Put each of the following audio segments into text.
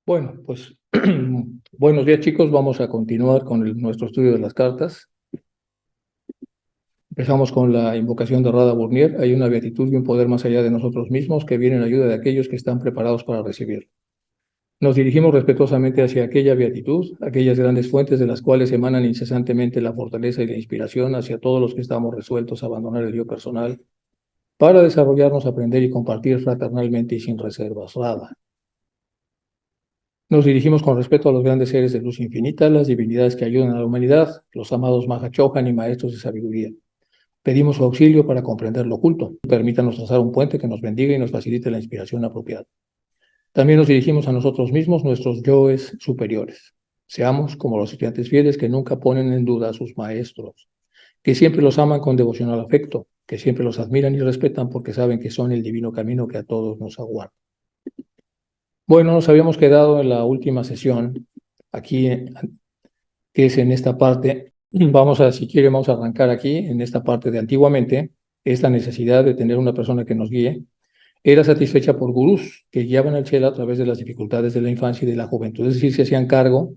Bueno, pues buenos días chicos, vamos a continuar con nuestro estudio de las cartas. Empezamos con la invocación de Radha Burnier. Hay una beatitud y un poder más allá de nosotros mismos que viene en ayuda de aquellos que están preparados para recibir. Nos dirigimos respetuosamente hacia aquella beatitud, aquellas grandes fuentes de las cuales emanan incesantemente la fortaleza y la inspiración hacia todos los que estamos resueltos a abandonar el yo personal para desarrollarnos, aprender y compartir fraternalmente y sin reservas. Radha. Nos dirigimos con respeto a los grandes seres de luz infinita, las divinidades que ayudan a la humanidad, los amados Mahachohan y maestros de sabiduría. Pedimos su auxilio para comprender lo oculto. Permítanos trazar un puente que nos bendiga y nos facilite la inspiración apropiada. También nos dirigimos a nosotros mismos, nuestros yoes superiores. Seamos como los estudiantes fieles que nunca ponen en duda a sus maestros, que siempre los aman con devocional afecto, que siempre los admiran y respetan porque saben que son el divino camino que a todos nos aguarda. Bueno, nos habíamos quedado en la última sesión, aquí, que es en esta parte. Si quieren, vamos a arrancar aquí, en esta parte de antiguamente, esta necesidad de tener una persona que nos guíe era satisfecha por gurús que guiaban al Chela a través de las dificultades de la infancia y de la juventud. Es decir, se hacían cargo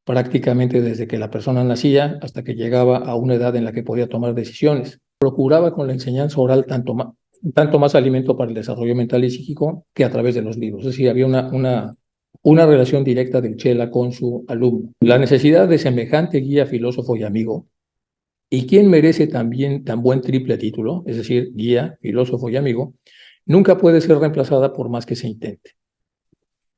prácticamente desde que la persona nacía hasta que llegaba a una edad en la que podía tomar decisiones. Procuraba con la enseñanza oral tanto más alimento para el desarrollo mental y psíquico que a través de los libros. Es decir, había una relación directa del Chela con su alumno. La necesidad de semejante guía, filósofo y amigo, y quien merece también tan buen triple título, es decir, guía, filósofo y amigo, nunca puede ser reemplazada por más que se intente.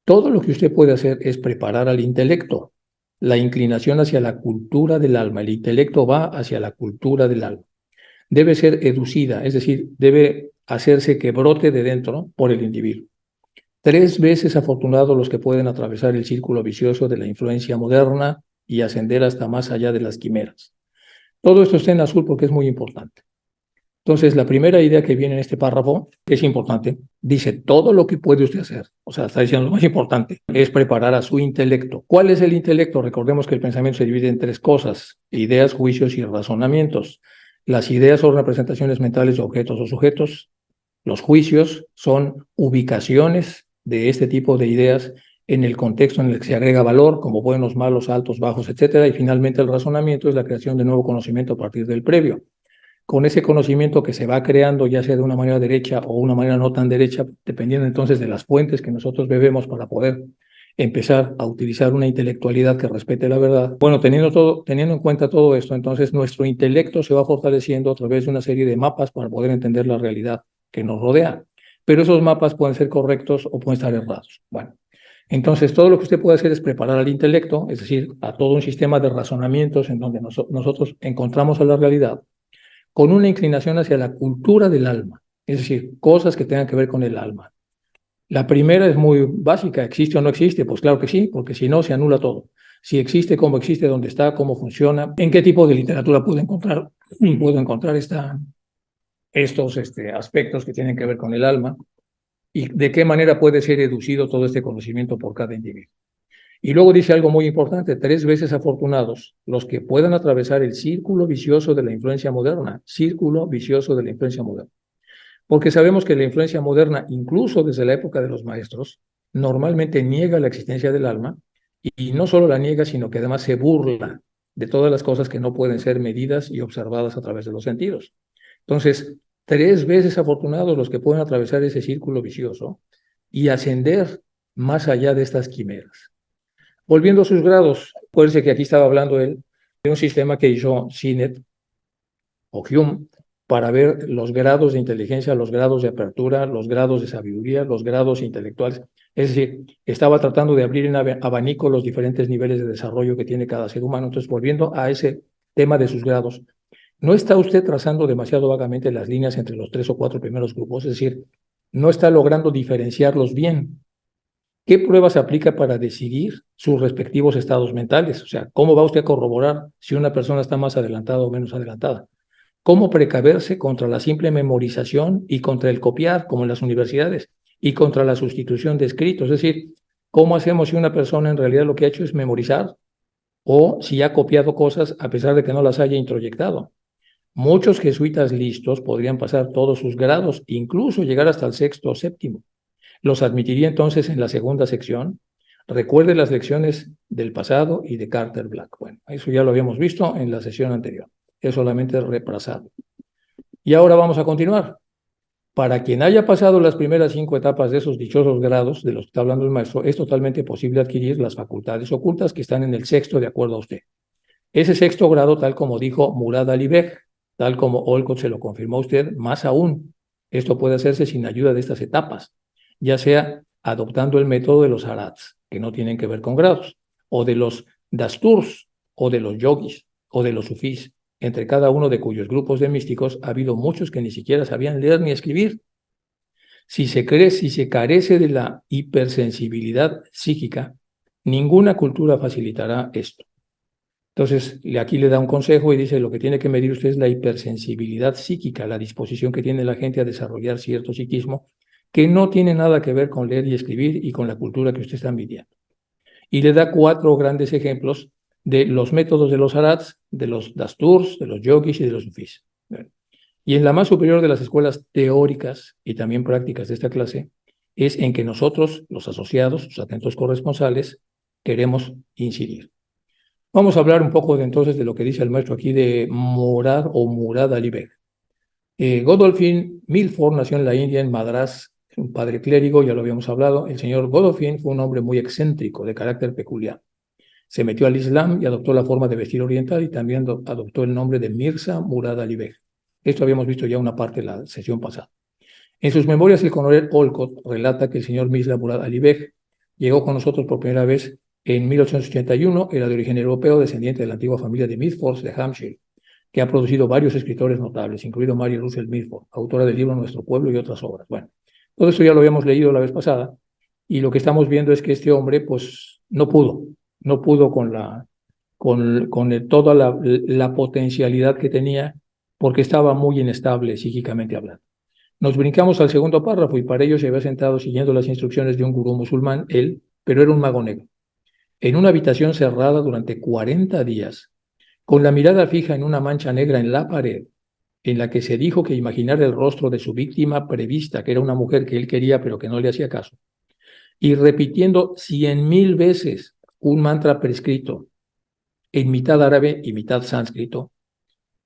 Todo lo que usted puede hacer es preparar al intelecto, la inclinación hacia la cultura del alma. El intelecto va hacia la cultura del alma. Debe ser educida, es decir, debe hacerse que brote de dentro por el individuo. 3 veces afortunados los que pueden atravesar el círculo vicioso de la influencia moderna y ascender hasta más allá de las quimeras. Todo esto está en azul porque es muy importante. Entonces, la primera idea que viene en este párrafo es importante. Dice, todo lo que puede usted hacer, o sea, está diciendo lo más importante, es preparar a su intelecto. ¿Cuál es el intelecto? Recordemos que el pensamiento se divide en 3 cosas: ideas, juicios y razonamientos. Las ideas son representaciones mentales de objetos o sujetos. Los juicios son ubicaciones de este tipo de ideas en el contexto en el que se agrega valor, como buenos, malos, altos, bajos, etcétera. Y finalmente el razonamiento es la creación de nuevo conocimiento a partir del previo. Con ese conocimiento que se va creando, ya sea de una manera derecha o una manera no tan derecha, dependiendo entonces de las fuentes que nosotros bebemos para poder empezar a utilizar una intelectualidad que respete la verdad. Bueno, teniendo en cuenta todo esto, entonces nuestro intelecto se va fortaleciendo a través de una serie de mapas para poder entender la realidad que nos rodea. Pero esos mapas pueden ser correctos o pueden estar errados. Bueno, entonces todo lo que usted puede hacer es preparar al intelecto, es decir, a todo un sistema de razonamientos en donde nosotros encontramos a la realidad con una inclinación hacia la cultura del alma, es decir, cosas que tengan que ver con el alma. La primera es muy básica, ¿existe o no existe? Pues claro que sí, porque si no se anula todo. Si existe, cómo existe, dónde está, cómo funciona, en qué tipo de literatura puedo encontrar estos aspectos que tienen que ver con el alma y de qué manera puede ser deducido todo este conocimiento por cada individuo. Y luego dice algo muy importante, 3 veces afortunados los que puedan atravesar el círculo vicioso de la influencia moderna, círculo vicioso de la influencia moderna. Porque sabemos que la influencia moderna, incluso desde la época de los maestros, normalmente niega la existencia del alma y no solo la niega, sino que además se burla de todas las cosas que no pueden ser medidas y observadas a través de los sentidos. Entonces, 3 veces afortunados los que pueden atravesar ese círculo vicioso y ascender más allá de estas quimeras. Volviendo a sus grados, acuérdense que aquí estaba hablando él de un sistema que hizo Sinet o Hume para ver los grados de inteligencia, los grados de apertura, los grados de sabiduría, los grados intelectuales. Es decir, estaba tratando de abrir en abanico los diferentes niveles de desarrollo que tiene cada ser humano. Entonces, volviendo a ese tema de sus grados, ¿no está usted trazando demasiado vagamente las líneas entre los 3 o 4 primeros grupos? Es decir, no está logrando diferenciarlos bien. ¿Qué pruebas aplica para decidir sus respectivos estados mentales? O sea, ¿cómo va usted a corroborar si una persona está más adelantada o menos adelantada? ¿Cómo precaverse contra la simple memorización y contra el copiar, como en las universidades, y contra la sustitución de escritos? Es decir, ¿cómo hacemos si una persona en realidad lo que ha hecho es memorizar o si ha copiado cosas a pesar de que no las haya introyectado? Muchos jesuitas listos podrían pasar todos sus grados, incluso llegar hasta el sexto o séptimo. Los admitiría entonces en la segunda sección. Recuerde las lecciones del pasado y de Carter Black. Bueno, eso ya lo habíamos visto en la sesión anterior. Es solamente repasado. Y ahora vamos a continuar. Para quien haya pasado las primeras 5 etapas de esos dichosos grados de los que está hablando el maestro, es totalmente posible adquirir las facultades ocultas que están en el sexto de acuerdo a usted. Ese sexto grado, tal como dijo Murad Ali Beg, tal como Olcott se lo confirmó a usted, más aún, esto puede hacerse sin ayuda de estas etapas, ya sea adoptando el método de los arats, que no tienen que ver con grados, o de los dasturs, o de los yogis, o de los sufís, entre cada uno de cuyos grupos de místicos ha habido muchos que ni siquiera sabían leer ni escribir. Si se carece de la hipersensibilidad psíquica, ninguna cultura facilitará esto. Entonces, aquí le da un consejo y dice, lo que tiene que medir usted es la hipersensibilidad psíquica, la disposición que tiene la gente a desarrollar cierto psiquismo, que no tiene nada que ver con leer y escribir y con la cultura que usted está midiendo. Y le da 4 grandes ejemplos de los métodos de los arats, de los dasturs, de los yogis y de los sufís. Y en la más superior de las escuelas teóricas y también prácticas de esta clase, es en que nosotros, los asociados, los atentos corresponsales, queremos incidir. Vamos a hablar un poco entonces de lo que dice el maestro aquí de Murad Ali Beg. Godolphin Milford nació en la India, en Madrás, un padre clérigo, ya lo habíamos hablado. El señor Godolphin fue un hombre muy excéntrico, de carácter peculiar. Se metió al Islam y adoptó la forma de vestir oriental y también adoptó el nombre de Mirza Murad Ali Beg. Esto habíamos visto ya una parte de la sesión pasada. En sus memorias, el coronel Olcott relata que el señor Mirza Murad Ali Beg llegó con nosotros por primera vez en 1881, era de origen europeo, descendiente de la antigua familia de Mitford de Hampshire, que ha producido varios escritores notables, incluido Mary Russell Mitford, autora del libro Nuestro Pueblo y otras obras. Bueno, todo esto ya lo habíamos leído la vez pasada, y lo que estamos viendo es que este hombre, pues, no pudo con toda la potencialidad que tenía, porque estaba muy inestable psíquicamente hablando. Nos brincamos al segundo párrafo y para ello se había sentado siguiendo las instrucciones de un gurú musulmán, él, pero era un mago negro, en una habitación cerrada durante 40 días, con la mirada fija en una mancha negra en la pared, en la que se dijo que imaginar el rostro de su víctima prevista, que era una mujer que él quería pero que no le hacía caso, y repitiendo 100.000 veces un mantra prescrito en mitad árabe y mitad sánscrito,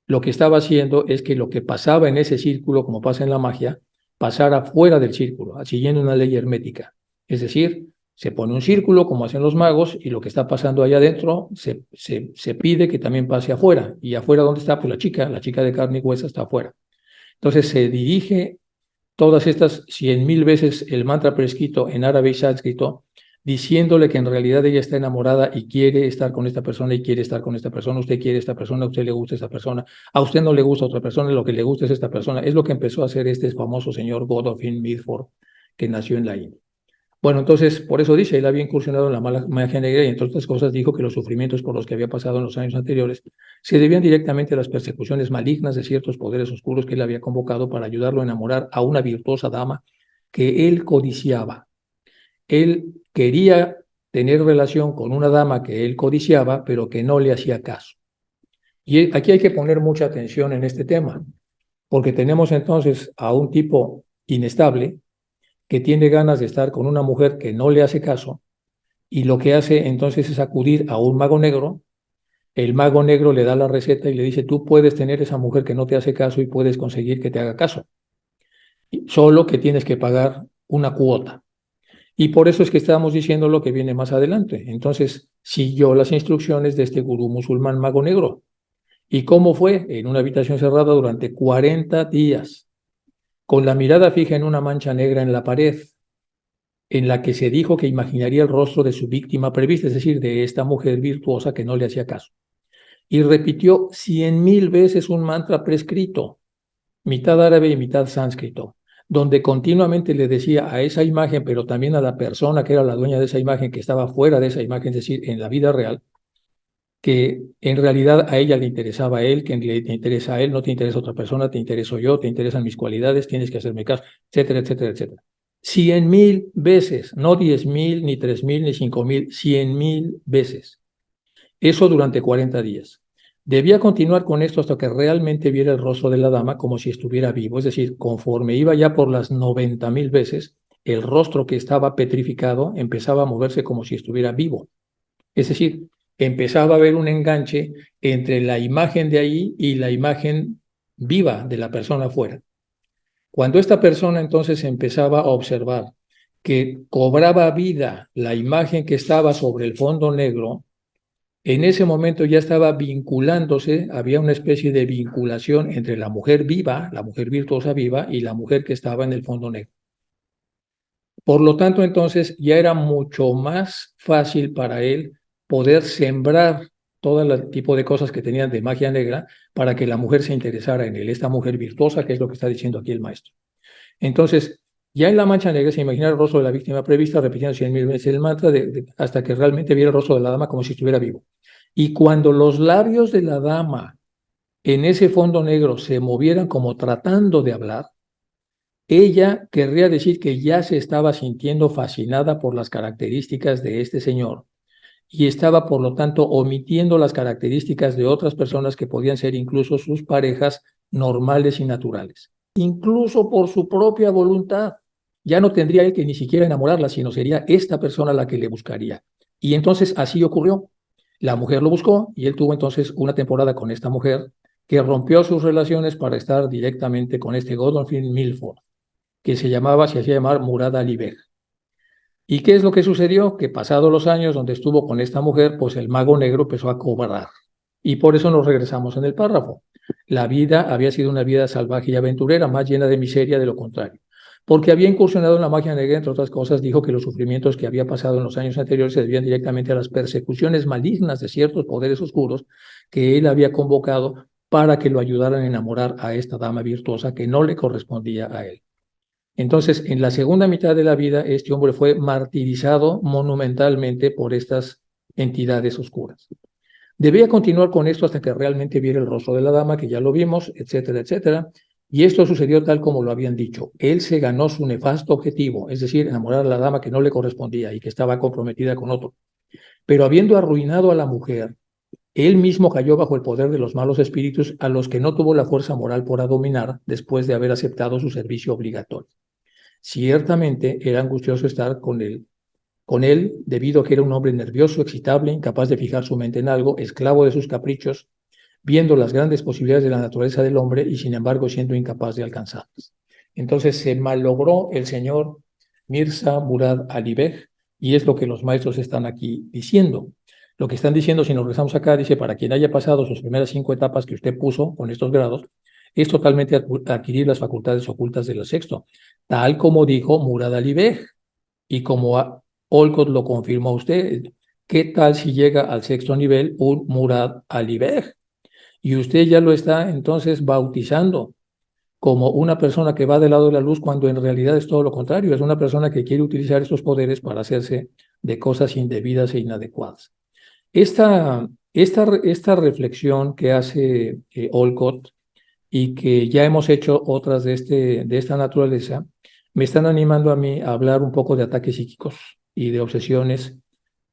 lo que estaba haciendo es que lo que pasaba en ese círculo, como pasa en la magia, pasara fuera del círculo, siguiendo una ley hermética. Es decir, se pone un círculo, como hacen los magos, y lo que está pasando allá adentro se pide que también pase afuera. ¿Y afuera dónde está? Pues la chica de carne y hueso está afuera. Entonces se dirige todas estas 100.000 veces el mantra prescrito en árabe y sánscrito, diciéndole que en realidad ella está enamorada y quiere estar con esta persona y quiere estar con esta persona, usted quiere esta persona, a usted le gusta esta persona, a usted no le gusta otra persona, lo que le gusta es esta persona. Es lo que empezó a hacer este famoso señor Godolphin Milford, que nació en la India. Bueno, entonces, por eso dice, él había incursionado en la mala magia negra y entre otras cosas dijo que los sufrimientos por los que había pasado en los años anteriores se debían directamente a las persecuciones malignas de ciertos poderes oscuros que él había convocado para ayudarlo a enamorar a una virtuosa dama que él codiciaba. Él quería tener relación con una dama que él codiciaba, pero que no le hacía caso. Y aquí hay que poner mucha atención en este tema, porque tenemos entonces a un tipo inestable que tiene ganas de estar con una mujer que no le hace caso, y lo que hace entonces es acudir a un mago negro. El mago negro le da la receta y le dice, tú puedes tener esa mujer que no te hace caso y puedes conseguir que te haga caso, solo que tienes que pagar una cuota. Y por eso es que estamos diciendo lo que viene más adelante. Entonces, siguió las instrucciones de este gurú musulmán mago negro. ¿Y cómo fue? En una habitación cerrada durante 40 días, con la mirada fija en una mancha negra en la pared, en la que se dijo que imaginaría el rostro de su víctima prevista, es decir, de esta mujer virtuosa que no le hacía caso. Y repitió 100.000 veces un mantra prescrito, mitad árabe y mitad sánscrito, donde continuamente le decía a esa imagen, pero también a la persona que era la dueña de esa imagen, que estaba fuera de esa imagen, es decir, en la vida real, que en realidad a ella le interesaba a él, que le interesa a él, no te interesa otra persona, te intereso yo, te interesan mis cualidades, tienes que hacerme caso, etcétera, etcétera, etcétera. 100.000 veces, no 10.000, ni 3.000, ni 5.000, 100.000 veces. Eso durante 40 días. Debía continuar con esto hasta que realmente viera el rostro de la dama como si estuviera vivo, es decir, conforme iba ya por las 90.000 veces, el rostro que estaba petrificado empezaba a moverse como si estuviera vivo. Es decir, empezaba a haber un enganche entre la imagen de ahí y la imagen viva de la persona afuera. Cuando esta persona entonces empezaba a observar que cobraba vida la imagen que estaba sobre el fondo negro, en ese momento ya estaba vinculándose, había una especie de vinculación entre la mujer viva, la mujer virtuosa viva, y la mujer que estaba en el fondo negro. Por lo tanto, entonces ya era mucho más fácil para él poder sembrar todo el tipo de cosas que tenían de magia negra para que la mujer se interesara en él, esta mujer virtuosa, que es lo que está diciendo aquí el maestro. Entonces, ya en la mancha negra se imagina el rostro de la víctima prevista repitiendo 100.000 veces el mantra hasta que realmente viera el rostro de la dama como si estuviera vivo. Y cuando los labios de la dama en ese fondo negro se movieran como tratando de hablar, ella querría decir que ya se estaba sintiendo fascinada por las características de este señor y estaba, por lo tanto, omitiendo las características de otras personas que podían ser incluso sus parejas normales y naturales. Incluso por su propia voluntad. Ya no tendría él que ni siquiera enamorarla, sino sería esta persona la que le buscaría. Y entonces así ocurrió. La mujer lo buscó y él tuvo entonces una temporada con esta mujer que rompió sus relaciones para estar directamente con este Godolphin Milford, que se hacía llamar Murad Ali Beg. ¿Y qué es lo que sucedió? Que pasados los años donde estuvo con esta mujer, pues el mago negro empezó a cobrar. Y por eso nos regresamos en el párrafo. La vida había sido una vida salvaje y aventurera, más llena de miseria de lo contrario. Porque había incursionado en la magia negra, entre otras cosas, dijo que los sufrimientos que había pasado en los años anteriores se debían directamente a las persecuciones malignas de ciertos poderes oscuros que él había convocado para que lo ayudaran a enamorar a esta dama virtuosa que no le correspondía a él. Entonces, en la segunda mitad de la vida, este hombre fue martirizado monumentalmente por estas entidades oscuras. Debía continuar con esto hasta que realmente viera el rostro de la dama, que ya lo vimos, etcétera, etcétera. Y esto sucedió tal como lo habían dicho. Él se ganó su nefasto objetivo, es decir, enamorar a la dama que no le correspondía y que estaba comprometida con otro. Pero habiendo arruinado a la mujer, él mismo cayó bajo el poder de los malos espíritus a los que no tuvo la fuerza moral para dominar después de haber aceptado su servicio obligatorio. Ciertamente era angustioso estar con él debido a que era un hombre nervioso, excitable, incapaz de fijar su mente en algo, esclavo de sus caprichos, viendo las grandes posibilidades de la naturaleza del hombre y sin embargo siendo incapaz de alcanzarlas. Entonces se malogró el señor Mirza Murad Ali Beg, y es lo que los maestros están aquí diciendo. Lo que están diciendo, si nos regresamos acá, dice, para quien haya pasado sus primeras 5 etapas que usted puso con estos grados, es totalmente adquirir las facultades ocultas del sexto, tal como dijo Murad Ali Beg, y como Olcott lo confirmó a usted. ¿Qué tal si llega al sexto nivel un Murad Ali Beg? Y usted ya lo está entonces bautizando como una persona que va del lado de la luz cuando en realidad es todo lo contrario, es una persona que quiere utilizar estos poderes para hacerse de cosas indebidas e inadecuadas. Esta reflexión que hace Olcott y que ya hemos hecho otras de esta naturaleza, me están animando a mí a hablar un poco de ataques psíquicos y de obsesiones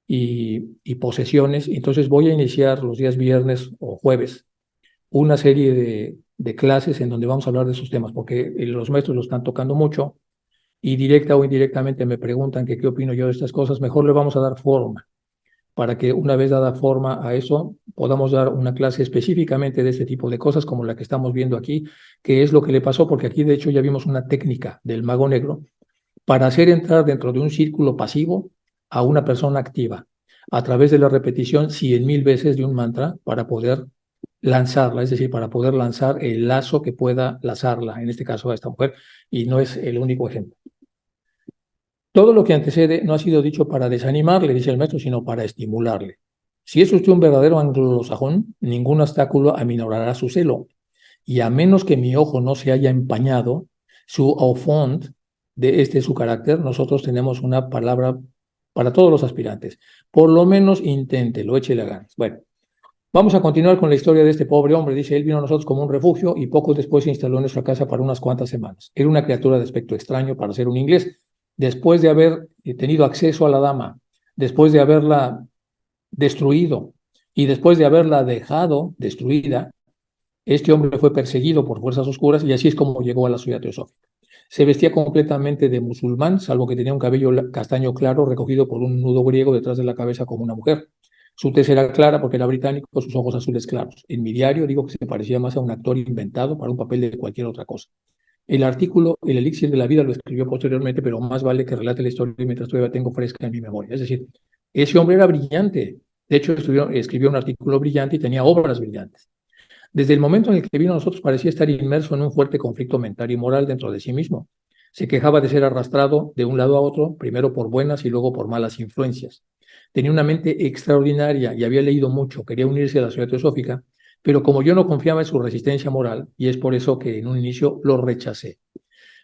y posesiones. Entonces voy a iniciar los días viernes o jueves una serie de clases en donde vamos a hablar de esos temas, porque los maestros lo están tocando mucho y directa o indirectamente me preguntan que qué opino yo de estas cosas. Mejor le vamos a dar forma para que una vez dada forma a eso, podamos dar una clase específicamente de este tipo de cosas como la que estamos viendo aquí, que es lo que le pasó, porque aquí de hecho ya vimos una técnica del mago negro para hacer entrar dentro de un círculo pasivo a una persona activa a través de la repetición 100,000 veces de un mantra para poder lanzarla, es decir, para poder lanzar el lazo que pueda lazarla, en este caso a esta mujer, y no es el único ejemplo. Todo lo que antecede no ha sido dicho para desanimarle, dice el maestro, sino para estimularle. Si es usted un verdadero anglosajón, ningún obstáculo aminorará su celo, y a menos que mi ojo no se haya empañado, su enfant de su carácter, nosotros tenemos una palabra para todos los aspirantes. Por lo menos inténtelo, échele ganas. Bueno, vamos a continuar con la historia de este pobre hombre. Dice, él vino a nosotros como un refugio y poco después se instaló en nuestra casa para unas cuantas semanas. Era una criatura de aspecto extraño para ser un inglés. Después de haber tenido acceso a la dama, después de haberla destruido y después de haberla dejado destruida, este hombre fue perseguido por fuerzas oscuras y así es como llegó a la ciudad teosófica. Se vestía completamente de musulmán, salvo que tenía un cabello castaño claro recogido por un nudo griego detrás de la cabeza como una mujer. Su tez era clara porque era británico, sus ojos azules claros. En mi diario digo que se parecía más a un actor inventado para un papel de cualquier otra cosa. El artículo El elixir de la vida lo escribió posteriormente, pero más vale que relate la historia mientras todavía tengo fresca en mi memoria. Es decir, ese hombre era brillante. De hecho, escribió un artículo brillante y tenía obras brillantes. Desde el momento en el que vino a nosotros parecía estar inmerso en un fuerte conflicto mental y moral dentro de sí mismo. Se quejaba de ser arrastrado de un lado a otro, primero por buenas y luego por malas influencias. Tenía una mente extraordinaria y había leído mucho, quería unirse a la sociedad teosófica, pero como yo no confiaba en su resistencia moral, y es por eso que en un inicio lo rechacé.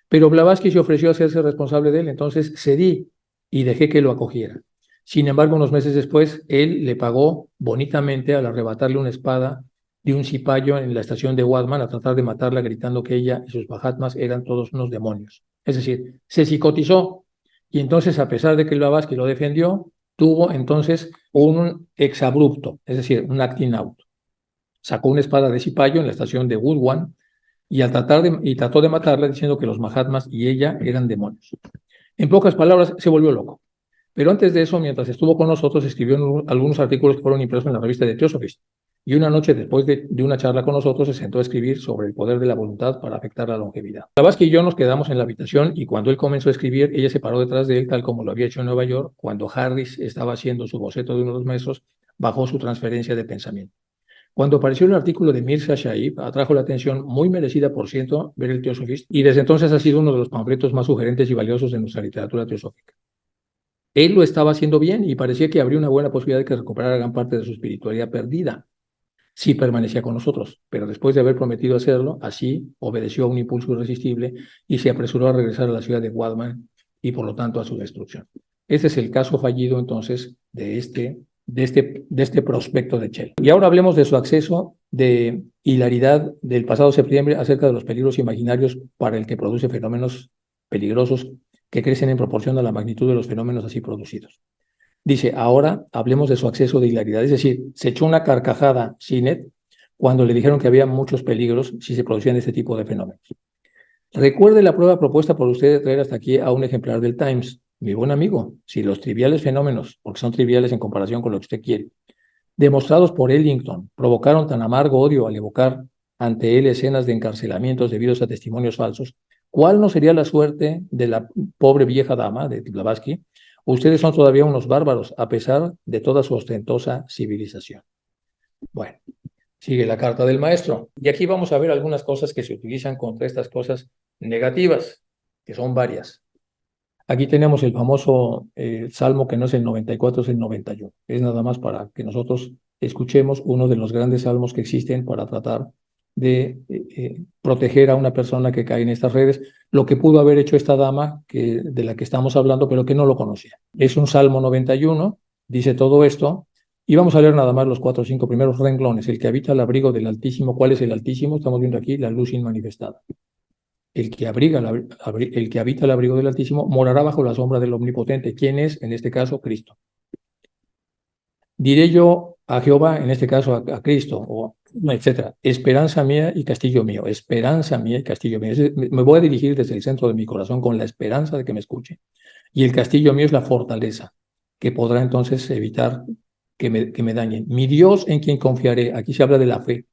Pero Blavatsky se ofreció a hacerse responsable de él, entonces cedí y dejé que lo acogiera. Sin embargo, unos meses después, él le pagó bonitamente al arrebatarle una espada de un cipayo en la estación de Wadman a tratar de matarla, gritando que ella y sus Mahatmas eran todos unos demonios. Es decir, se psicotizó y entonces, a pesar de que Blavatsky lo defendió, tuvo entonces un exabrupto, es decir, un acting out. Sacó una espada de cipayo en la estación de Woodwan y trató de matarla diciendo que los Mahatmas y ella eran demonios. En pocas palabras, se volvió loco. Pero antes de eso, mientras estuvo con nosotros, escribió algunos artículos que fueron impresos en la revista de Theosophist. Y una noche después de una charla con nosotros, se sentó a escribir sobre el poder de la voluntad para afectar la longevidad. Blavatsky y yo nos quedamos en la habitación y cuando él comenzó a escribir, ella se paró detrás de él, tal como lo había hecho en Nueva York, cuando Harris estaba haciendo su boceto de uno de los maestros bajo su transferencia de pensamiento. Cuando apareció el artículo de Mirza Shaib, atrajo la atención muy merecida, por cierto, ver el Theosophist, y desde entonces ha sido uno de los panfletos más sugerentes y valiosos de nuestra literatura teosófica. Él lo estaba haciendo bien y parecía que habría una buena posibilidad de que recuperara gran parte de su espiritualidad perdida si permanecía con nosotros, pero después de haber prometido hacerlo, así obedeció a un impulso irresistible y se apresuró a regresar a la ciudad de Wadman y por lo tanto a su destrucción. Este es el caso fallido entonces de este prospecto de Chell. Y ahora hablemos de su acceso de hilaridad del pasado septiembre acerca de los peligros imaginarios para el que produce fenómenos peligrosos que crecen en proporción a la magnitud de los fenómenos así producidos. Dice, ahora hablemos de su acceso de hilaridad, es decir, se echó una carcajada Sinet cuando le dijeron que había muchos peligros si se producían este tipo de fenómenos. Recuerde la prueba propuesta por usted de traer hasta aquí a un ejemplar del Times. Mi buen amigo, si los triviales fenómenos, porque son triviales en comparación con lo que usted quiere, demostrados por Ellington, provocaron tan amargo odio al evocar ante él escenas de encarcelamientos debidos a testimonios falsos, ¿cuál no sería la suerte de la pobre vieja dama de Blavatsky? Ustedes son todavía unos bárbaros, a pesar de toda su ostentosa civilización. Bueno, sigue la carta del maestro. Y aquí vamos a ver algunas cosas que se utilizan contra estas cosas negativas, que son varias. Aquí tenemos el famoso salmo que no es el 94, es el 91. Es nada más para que nosotros escuchemos uno de los grandes salmos que existen para tratar de proteger a una persona que cae en estas redes, lo que pudo haber hecho esta dama de la que estamos hablando, pero que no lo conocía. Es un salmo 91, dice todo esto, y vamos a leer nada más los 4 o 5 primeros renglones. El que habita el abrigo del Altísimo, ¿cuál es el Altísimo? Estamos viendo aquí la luz inmanifestada. El que habita el abrigo del Altísimo morará bajo la sombra del Omnipotente. ¿Quién es? En este caso, Cristo. Diré yo a Jehová, en este caso a Cristo, o etcétera, esperanza mía y castillo mío, esperanza mía y castillo mío. Me voy a dirigir desde el centro de mi corazón con la esperanza de que me escuche. Y el castillo mío es la fortaleza, que podrá entonces evitar que me dañen. Mi Dios en quien confiaré, aquí se habla de la fe.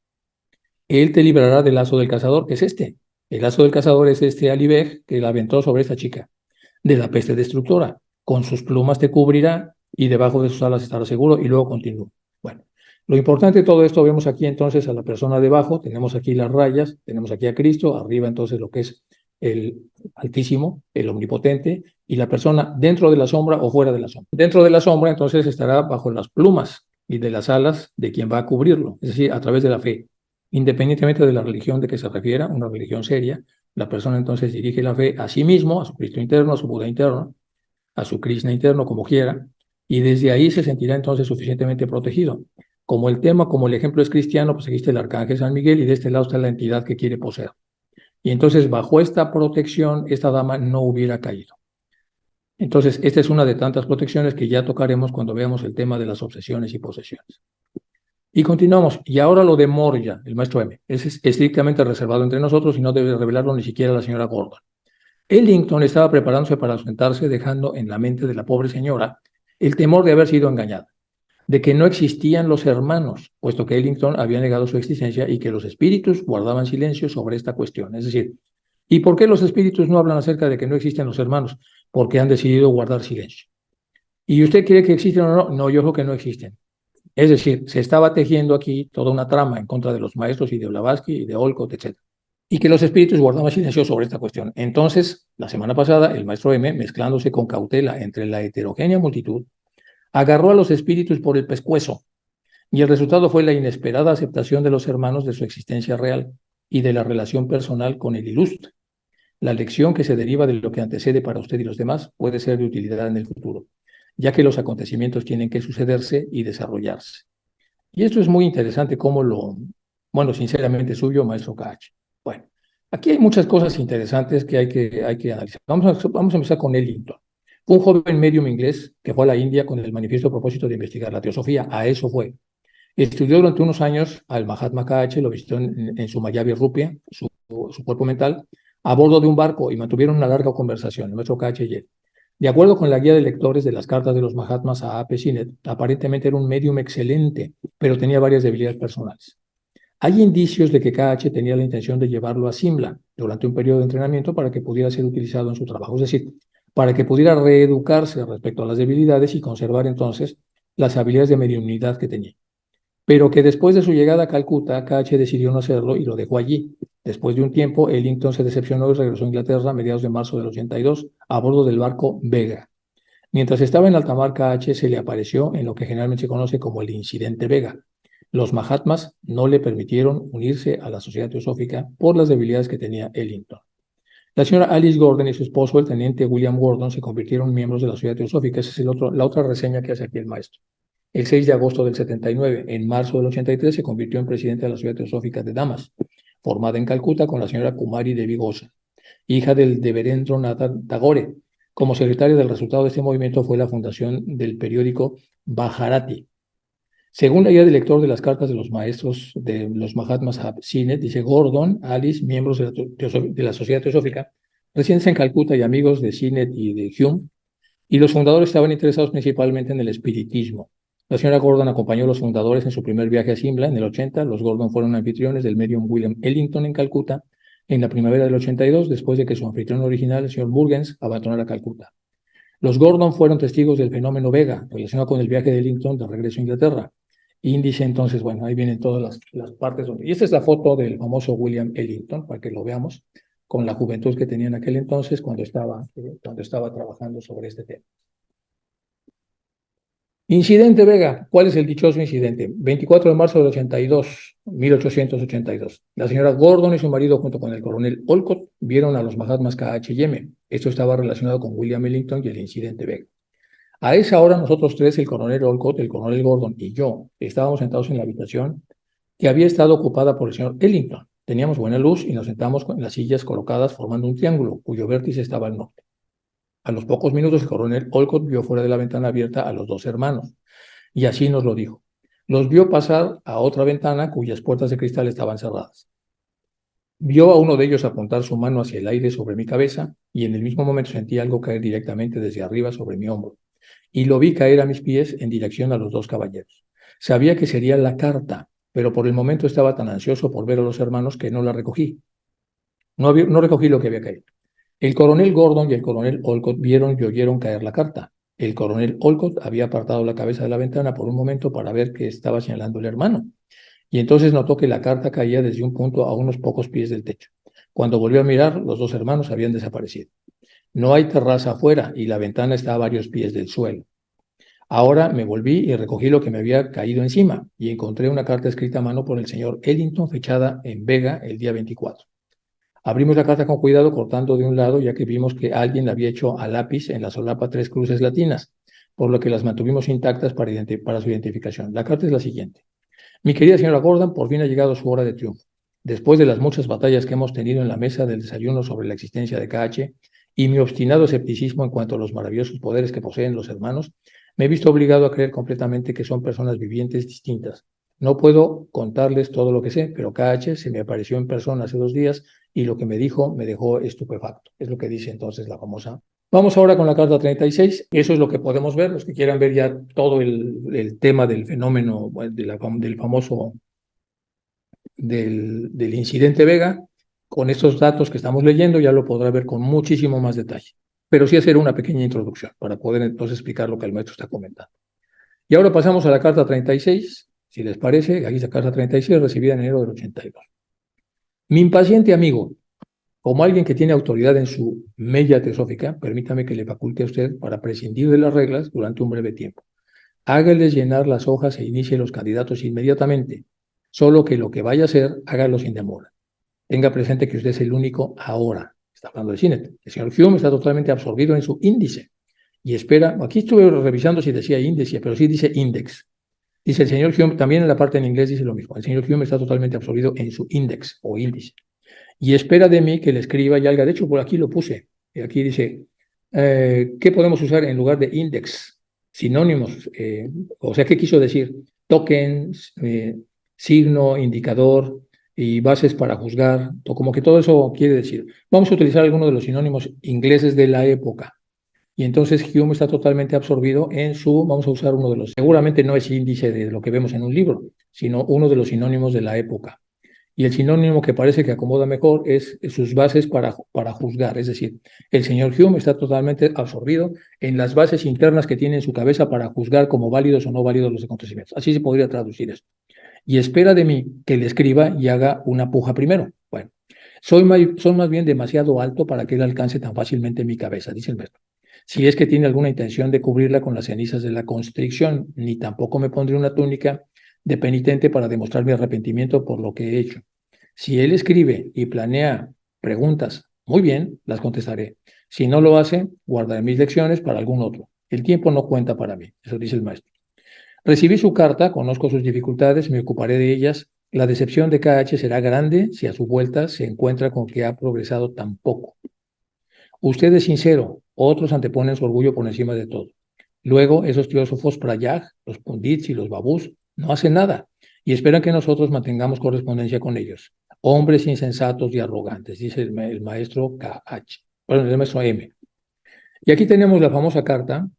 Él te librará del lazo del cazador, que es este. El lazo del cazador es este alibej que la aventó sobre esta chica, de la peste destructora. Con sus plumas te cubrirá y debajo de sus alas estarás seguro. Y luego continúa. Bueno, lo importante de todo esto, vemos aquí entonces a la persona debajo, tenemos aquí las rayas, tenemos aquí a Cristo, arriba entonces lo que es el Altísimo, el Omnipotente, y la persona dentro de la sombra o fuera de la sombra. Dentro de la sombra entonces estará bajo las plumas y de las alas de quien va a cubrirlo, es decir, a través de la fe. Independientemente de la religión de que se refiera, una religión seria, la persona entonces dirige la fe a sí mismo, a su Cristo interno, a su Buda interno, a su Krishna interno, como quiera, y desde ahí se sentirá entonces suficientemente protegido. Como el tema, como el ejemplo es cristiano, pues aquí está el arcángel San Miguel y de este lado está la entidad que quiere poseer. Y entonces bajo esta protección, esta dama no hubiera caído. Entonces, esta es una de tantas protecciones que ya tocaremos cuando veamos el tema de las obsesiones y posesiones. Y continuamos. Y ahora lo de Moria, el maestro M. Es estrictamente reservado entre nosotros y no debe revelarlo ni siquiera la señora Gordon. Ellington estaba preparándose para ausentarse, dejando en la mente de la pobre señora el temor de haber sido engañada, de que no existían los hermanos, puesto que Ellington había negado su existencia y que los espíritus guardaban silencio sobre esta cuestión. Es decir, ¿y por qué los espíritus no hablan acerca de que no existen los hermanos? Porque han decidido guardar silencio. ¿Y usted cree que existen o no? No, yo creo que no existen. Es decir, se estaba tejiendo aquí toda una trama en contra de los maestros y de Blavatsky y de Olcott, etc. Y que los espíritus guardaban silencio sobre esta cuestión. Entonces, la semana pasada, el maestro M, mezclándose con cautela entre la heterogénea multitud, agarró a los espíritus por el pescuezo, y el resultado fue la inesperada aceptación de los hermanos de su existencia real y de la relación personal con el ilustre. La lección que se deriva de lo que antecede para usted y los demás puede ser de utilidad en el futuro, ya que los acontecimientos tienen que sucederse y desarrollarse. Y esto es muy interesante cómo bueno, sinceramente suyo, maestro Kach. Bueno, aquí hay muchas cosas interesantes que hay que analizar. Vamos a empezar con Ellington. Fue un joven medium inglés que fue a la India con el manifiesto propósito de investigar la teosofía. A eso fue. Estudió durante unos años al Mahatma K.H., lo visitó en su Mayavi Rupia, su cuerpo mental, a bordo de un barco y mantuvieron una larga conversación, el maestro K.H. y él. De acuerdo con la guía de lectores de las cartas de los Mahatmas a A.P. Sinet, aparentemente era un medium excelente, pero tenía varias debilidades personales. Hay indicios de que K.H. tenía la intención de llevarlo a Simla durante un periodo de entrenamiento para que pudiera ser utilizado en su trabajo, es decir, para que pudiera reeducarse respecto a las debilidades y conservar entonces las habilidades de mediunidad que tenía. Pero que después de su llegada a Calcuta, K.H. decidió no hacerlo y lo dejó allí. Después de un tiempo, Ellington se decepcionó y regresó a Inglaterra a mediados de marzo del 82 a bordo del barco Vega. Mientras estaba en alta mar, K.H. se le apareció en lo que generalmente se conoce como el incidente Vega. Los Mahatmas no le permitieron unirse a la sociedad teosófica por las debilidades que tenía Ellington. La señora Alice Gordon y su esposo, el teniente William Gordon, se convirtieron en miembros de la sociedad teosófica. Esa es la otra reseña que hace aquí el maestro. El 6 de agosto del 79, en marzo del 83, se convirtió en presidente de la Sociedad Teosófica de Damas, formada en Calcuta con la señora Kumari Devi Ghosh, hija del Deverendra Tagore. Como secretaria del resultado de este movimiento fue la fundación del periódico Bharati. Según la guía del lector de las cartas de los maestros de los Mahatmas Sinet, dice Gordon, Alice, miembros de la Sociedad Teosófica, residentes en Calcuta y amigos de Sinet y de Hume, y los fundadores estaban interesados principalmente en el espiritismo. La señora Gordon acompañó a los fundadores en su primer viaje a Simla en el 80. Los Gordon fueron anfitriones del medium William Ellington en Calcuta en la primavera del 82, después de que su anfitrión original, el señor Burgens, abandonara Calcuta. Los Gordon fueron testigos del fenómeno Vega, relacionado con el viaje de Ellington de regreso a Inglaterra. Índice, entonces, bueno, ahí vienen todas las partes. Y esta es la foto del famoso William Ellington, para que lo veamos, con la juventud que tenía en aquel entonces cuando estaba trabajando sobre este tema. Incidente Vega. ¿Cuál es el dichoso incidente? 24 de marzo del 82, 1882. La señora Gordon y su marido, junto con el coronel Olcott, vieron a los Mahatmas KH-M. Esto estaba relacionado con William Ellington y el incidente Vega. A esa hora, nosotros tres, el coronel Olcott, el coronel Gordon y yo, estábamos sentados en la habitación que había estado ocupada por el señor Ellington. Teníamos buena luz y nos sentamos en las sillas colocadas formando un triángulo, cuyo vértice estaba al norte. A los pocos minutos, el coronel Olcott vio fuera de la ventana abierta a los dos hermanos, y así nos lo dijo. Los vio pasar a otra ventana cuyas puertas de cristal estaban cerradas. Vio a uno de ellos apuntar su mano hacia el aire sobre mi cabeza, y en el mismo momento sentí algo caer directamente desde arriba sobre mi hombro, y lo vi caer a mis pies en dirección a los dos caballeros. Sabía que sería la carta, pero por el momento estaba tan ansioso por ver a los hermanos que no la recogí. No recogí lo que había caído. El coronel Gordon y el coronel Olcott vieron y oyeron caer la carta. El coronel Olcott había apartado la cabeza de la ventana por un momento para ver qué estaba señalando el hermano, y entonces notó que la carta caía desde un punto a unos pocos pies del techo. Cuando volvió a mirar, los dos hermanos habían desaparecido. No hay terraza afuera y la ventana está a varios pies del suelo. Ahora me volví y recogí lo que me había caído encima y encontré una carta escrita a mano por el señor Ellington, fechada en Vega el día 24. Abrimos la carta con cuidado, cortando de un lado, ya que vimos que alguien la había hecho a lápiz en la solapa 3 cruces latinas, por lo que las mantuvimos intactas para su identificación. La carta es la siguiente. Mi querida señora Gordon, por fin ha llegado su hora de triunfo. Después de las muchas batallas que hemos tenido en la mesa del desayuno sobre la existencia de KH y mi obstinado escepticismo en cuanto a los maravillosos poderes que poseen los hermanos, me he visto obligado a creer completamente que son personas vivientes distintas. No puedo contarles todo lo que sé, pero KH se me apareció en persona hace 2 días y lo que me dijo me dejó estupefacto. Es lo que dice entonces la famosa. Vamos ahora con la carta 36. Eso es lo que podemos ver. Los que quieran ver ya todo el tema del fenómeno, del famoso, del incidente Vega, con estos datos que estamos leyendo ya lo podrá ver con muchísimo más detalle. Pero sí hacer una pequeña introducción para poder entonces explicar lo que el maestro está comentando. Y ahora pasamos a la carta 36. Si les parece, aquí está carta 36, recibida en enero del 82. Mi impaciente amigo, como alguien que tiene autoridad en su mella teosófica, permítame que le faculte a usted para prescindir de las reglas durante un breve tiempo. Hágales llenar las hojas e inicie los candidatos inmediatamente, solo que lo que vaya a hacer, hágalo sin demora. Tenga presente que usted es el único ahora. Está hablando de CINET. El señor Hume está totalmente absorbido en su índice y espera, aquí estuve revisando si decía índice, pero sí dice index. Dice el señor Hume, también en la parte en inglés dice lo mismo. El señor Hume está totalmente absorbido en su index o índice. Y espera de mí que le escriba y algo. De hecho, por aquí lo puse. Y aquí dice, ¿qué podemos usar en lugar de index? Sinónimos. O sea, ¿qué quiso decir? Tokens, signo, indicador y bases para juzgar. Como que todo eso quiere decir. Vamos a utilizar algunos de los sinónimos ingleses de la época. Y entonces Hume está totalmente absorbido en su, vamos a usar uno de los, seguramente no es índice de lo que vemos en un libro, sino uno de los sinónimos de la época. Y el sinónimo que parece que acomoda mejor es sus bases para juzgar. Es decir, el señor Hume está totalmente absorbido en las bases internas que tiene en su cabeza para juzgar como válidos o no válidos los acontecimientos. Así se podría traducir esto. Y espera de mí que le escriba y haga una puja primero. Bueno, soy más bien demasiado alto para que él alcance tan fácilmente mi cabeza, dice el maestro. Si es que tiene alguna intención de cubrirla con las cenizas de la constricción, ni tampoco me pondré una túnica de penitente para demostrar mi arrepentimiento por lo que he hecho. Si él escribe y planea preguntas, muy bien, las contestaré. Si no lo hace, guardaré mis lecciones para algún otro. El tiempo no cuenta para mí, eso dice el maestro. Recibí su carta, conozco sus dificultades, me ocuparé de ellas. La decepción de KH será grande si a su vuelta se encuentra con que ha progresado tan poco. Usted es sincero, otros anteponen su orgullo por encima de todo. Luego, esos filósofos prayag, los pundits y los babús, no hacen nada y esperan que nosotros mantengamos correspondencia con ellos. Hombres insensatos y arrogantes, dice el maestro KH. Bueno, el maestro M. Y aquí tenemos la famosa carta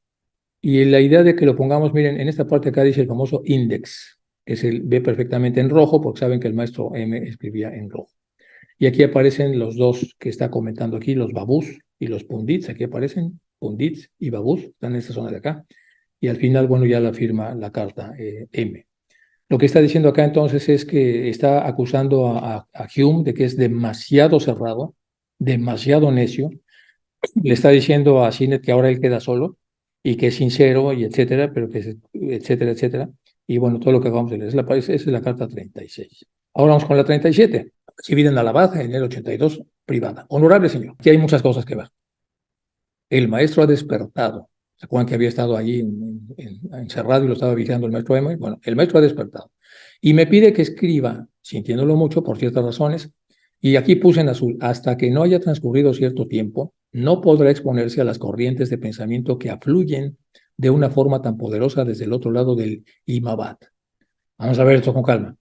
Y la idea de que lo pongamos, miren, en esta parte acá dice el famoso index, que ve perfectamente en rojo, porque saben que el maestro M escribía en rojo. Y aquí aparecen los dos que está comentando aquí, los babús y los pundits. Aquí aparecen pundits y babús, están en esta zona de acá. Y al final, bueno, ya la firma la carta M. Lo que está diciendo acá entonces es que está acusando a Hume de que es demasiado cerrado, demasiado necio. Le está diciendo a Sinet que ahora él queda solo y que es sincero y etcétera, pero que etcétera, etcétera. Y bueno, todo lo que acabamos de leer. Esa es la carta 36. Ahora vamos con la 37. Recibida en Alabad en el 82, privada. Honorable señor, aquí hay muchas cosas que ver. El maestro ha despertado. ¿Se acuerdan que había estado allí encerrado y lo estaba vigilando el maestro M? Bueno, el maestro ha despertado. Y me pide que escriba, sintiéndolo mucho por ciertas razones, y aquí puse en azul, hasta que no haya transcurrido cierto tiempo, no podrá exponerse a las corrientes de pensamiento que afluyen de una forma tan poderosa desde el otro lado del Imabat. Vamos a ver esto con calma.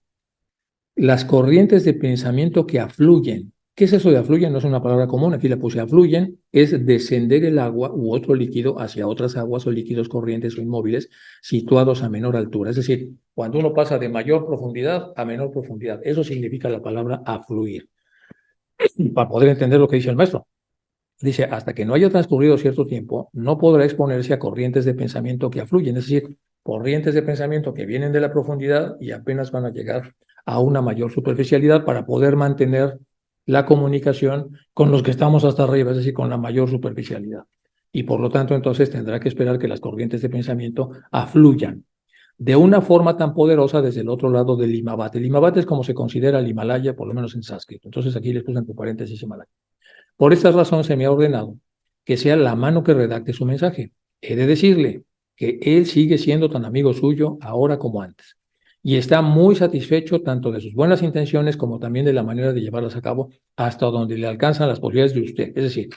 Las corrientes de pensamiento que afluyen. ¿Qué es eso de afluyen? No es una palabra común, aquí la puse afluyen, es descender el agua u otro líquido hacia otras aguas o líquidos corrientes o inmóviles situados a menor altura. Es decir, cuando uno pasa de mayor profundidad a menor profundidad. Eso significa la palabra afluir. Para poder entender lo que dice el maestro. Dice, hasta que no haya transcurrido cierto tiempo, no podrá exponerse a corrientes de pensamiento que afluyen, es decir, corrientes de pensamiento que vienen de la profundidad y apenas van a llegar a una mayor superficialidad para poder mantener la comunicación con los que estamos hasta arriba, es decir, con la mayor superficialidad. Y por lo tanto, entonces tendrá que esperar que las corrientes de pensamiento afluyan de una forma tan poderosa desde el otro lado del Himavat. El Himavat es como se considera el Himalaya, por lo menos en sánscrito. Entonces aquí les puse entre paréntesis Himalaya. Por esta razón se me ha ordenado que sea la mano que redacte su mensaje. He de decirle que él sigue siendo tan amigo suyo ahora como antes y está muy satisfecho tanto de sus buenas intenciones como también de la manera de llevarlas a cabo hasta donde le alcanzan las posibilidades de usted. Es decir,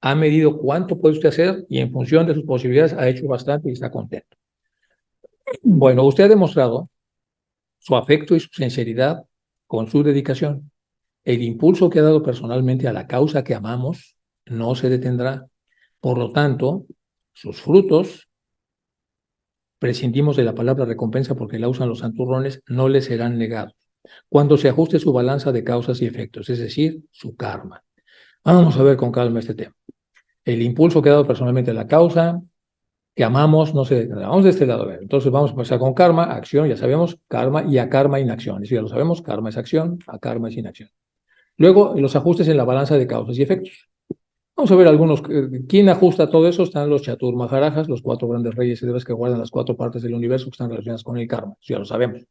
ha medido cuánto puede usted hacer y en función de sus posibilidades ha hecho bastante y está contento. Bueno, usted ha demostrado su afecto y su sinceridad con su dedicación. El impulso que ha dado personalmente a la causa que amamos no se detendrá. Por lo tanto, sus frutos, prescindimos de la palabra recompensa porque la usan los santurrones, no le serán negados. Cuando se ajuste su balanza de causas y efectos, es decir, su karma. Vamos a ver con calma este tema. El impulso que ha dado personalmente a la causa que amamos no se detendrá. Vamos de este lado a ver. Entonces vamos a empezar con karma, acción, ya sabemos, karma y a karma inacción. Eso ya lo sabemos, karma es acción, a karma es inacción. Luego, los ajustes en la balanza de causas y efectos. Vamos a ver algunos. ¿Quién ajusta todo eso? Están los Chatur Maharajas, los cuatro grandes reyes y devas que guardan las cuatro partes del universo que están relacionadas con el karma. Eso ya lo sabemos.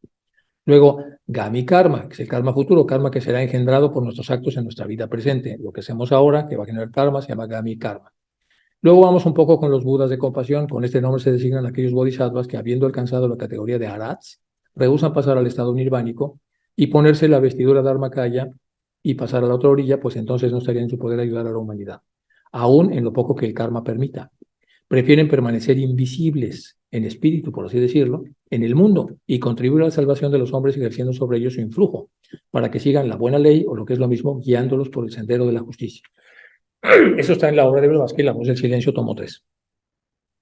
Luego, Gami Karma, que es el karma futuro, karma que será engendrado por nuestros actos en nuestra vida presente. Lo que hacemos ahora, que va a generar karma, se llama Gami Karma. Luego vamos un poco con los Budas de compasión. Con este nombre se designan aquellos bodhisattvas que, habiendo alcanzado la categoría de Arhats, rehúsan pasar al estado nirvánico y ponerse la vestidura Dharmakaya y pasar a la otra orilla, pues entonces no estarían en su poder ayudar a la humanidad, aún en lo poco que el karma permita. Prefieren permanecer invisibles en espíritu, por así decirlo, en el mundo y contribuir a la salvación de los hombres ejerciendo sobre ellos su influjo, para que sigan la buena ley o lo que es lo mismo, guiándolos por el sendero de la justicia. Eso está en la obra de Blavatsky, La voz del silencio, tomo 3.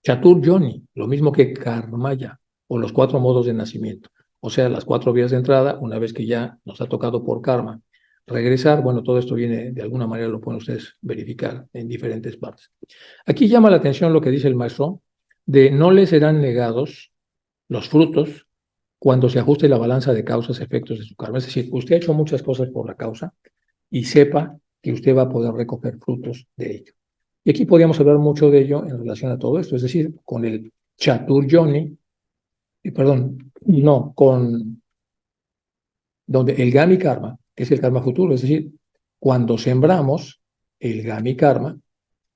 Chatur Yoni, lo mismo que Karmaya, o los cuatro modos de nacimiento. O sea, las cuatro vías de entrada, una vez que ya nos ha tocado por karma regresar, bueno, todo esto viene, de alguna manera lo pueden ustedes verificar en diferentes partes. Aquí llama la atención lo que dice el maestro, de no le serán negados los frutos cuando se ajuste la balanza de causas y efectos de su karma. Es decir, usted ha hecho muchas cosas por la causa y sepa que usted va a poder recoger frutos de ello. Y aquí podríamos hablar mucho de ello en relación a todo esto, es decir, con el Chatur Yoni, perdón, no, con donde el Gami Karma, que es el karma futuro, es decir, cuando sembramos el Gami Karma,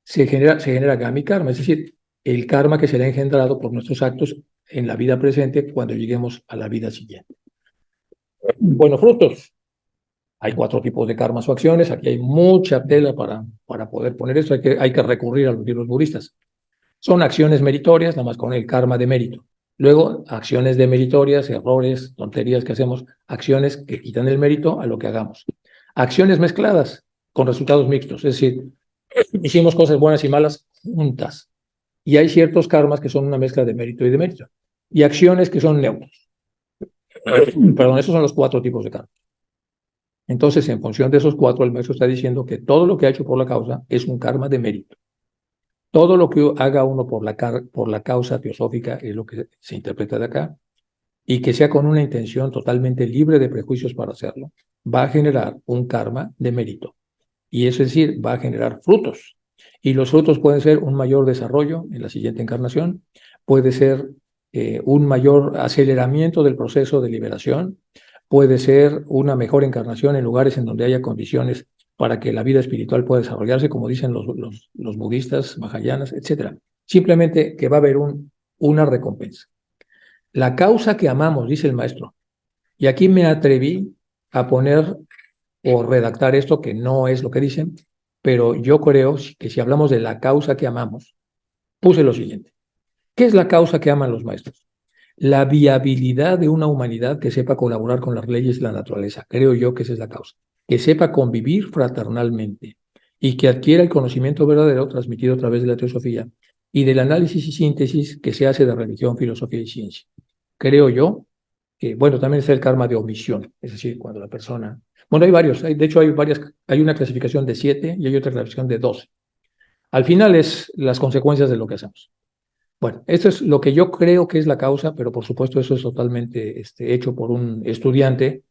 se genera Gami Karma, es decir, el karma que será engendrado por nuestros actos en la vida presente cuando lleguemos a la vida siguiente. Bueno, frutos. Hay cuatro tipos de karmas o acciones. Aquí hay mucha tela para poder poner esto. Hay que recurrir a los libros budistas. Son acciones meritorias, nada más con el karma de mérito. Luego, acciones demeritorias, errores, tonterías que hacemos, acciones que quitan el mérito a lo que hagamos. Acciones mezcladas con resultados mixtos, es decir, hicimos cosas buenas y malas juntas. Y hay ciertos karmas que son una mezcla de mérito y demérito. Y acciones que son neutros. Perdón, esos son los 4 tipos de karma. Entonces, en función de esos 4, el maestro está diciendo que todo lo que ha hecho por la causa es un karma de mérito. Todo lo que haga uno por la causa teosófica es lo que se interpreta de acá, y que sea con una intención totalmente libre de prejuicios para hacerlo, va a generar un karma de mérito. Y eso es decir, va a generar frutos. Y los frutos pueden ser un mayor desarrollo en la siguiente encarnación, puede ser un mayor aceleramiento del proceso de liberación, puede ser una mejor encarnación en lugares en donde haya condiciones para que la vida espiritual pueda desarrollarse, como dicen los budistas, mahayanas, etc. Simplemente que va a haber una recompensa. La causa que amamos, dice el maestro, y aquí me atreví a poner o redactar esto, que no es lo que dicen, pero yo creo que si hablamos de la causa que amamos, puse lo siguiente. ¿Qué es la causa que aman los maestros? La viabilidad de una humanidad que sepa colaborar con las leyes de la naturaleza. Creo yo que esa es la causa. Que sepa convivir fraternalmente y que adquiera el conocimiento verdadero transmitido a través de la teosofía y del análisis y síntesis que se hace de religión, filosofía y ciencia. Creo yo que, bueno, también está el karma de omisión, es decir, cuando la persona... Bueno, hay varios, de hecho hay una clasificación de 7 y hay otra clasificación de 12. Al final es las consecuencias de lo que hacemos. Bueno, esto es lo que yo creo que es la causa, pero por supuesto eso es totalmente hecho por un estudiante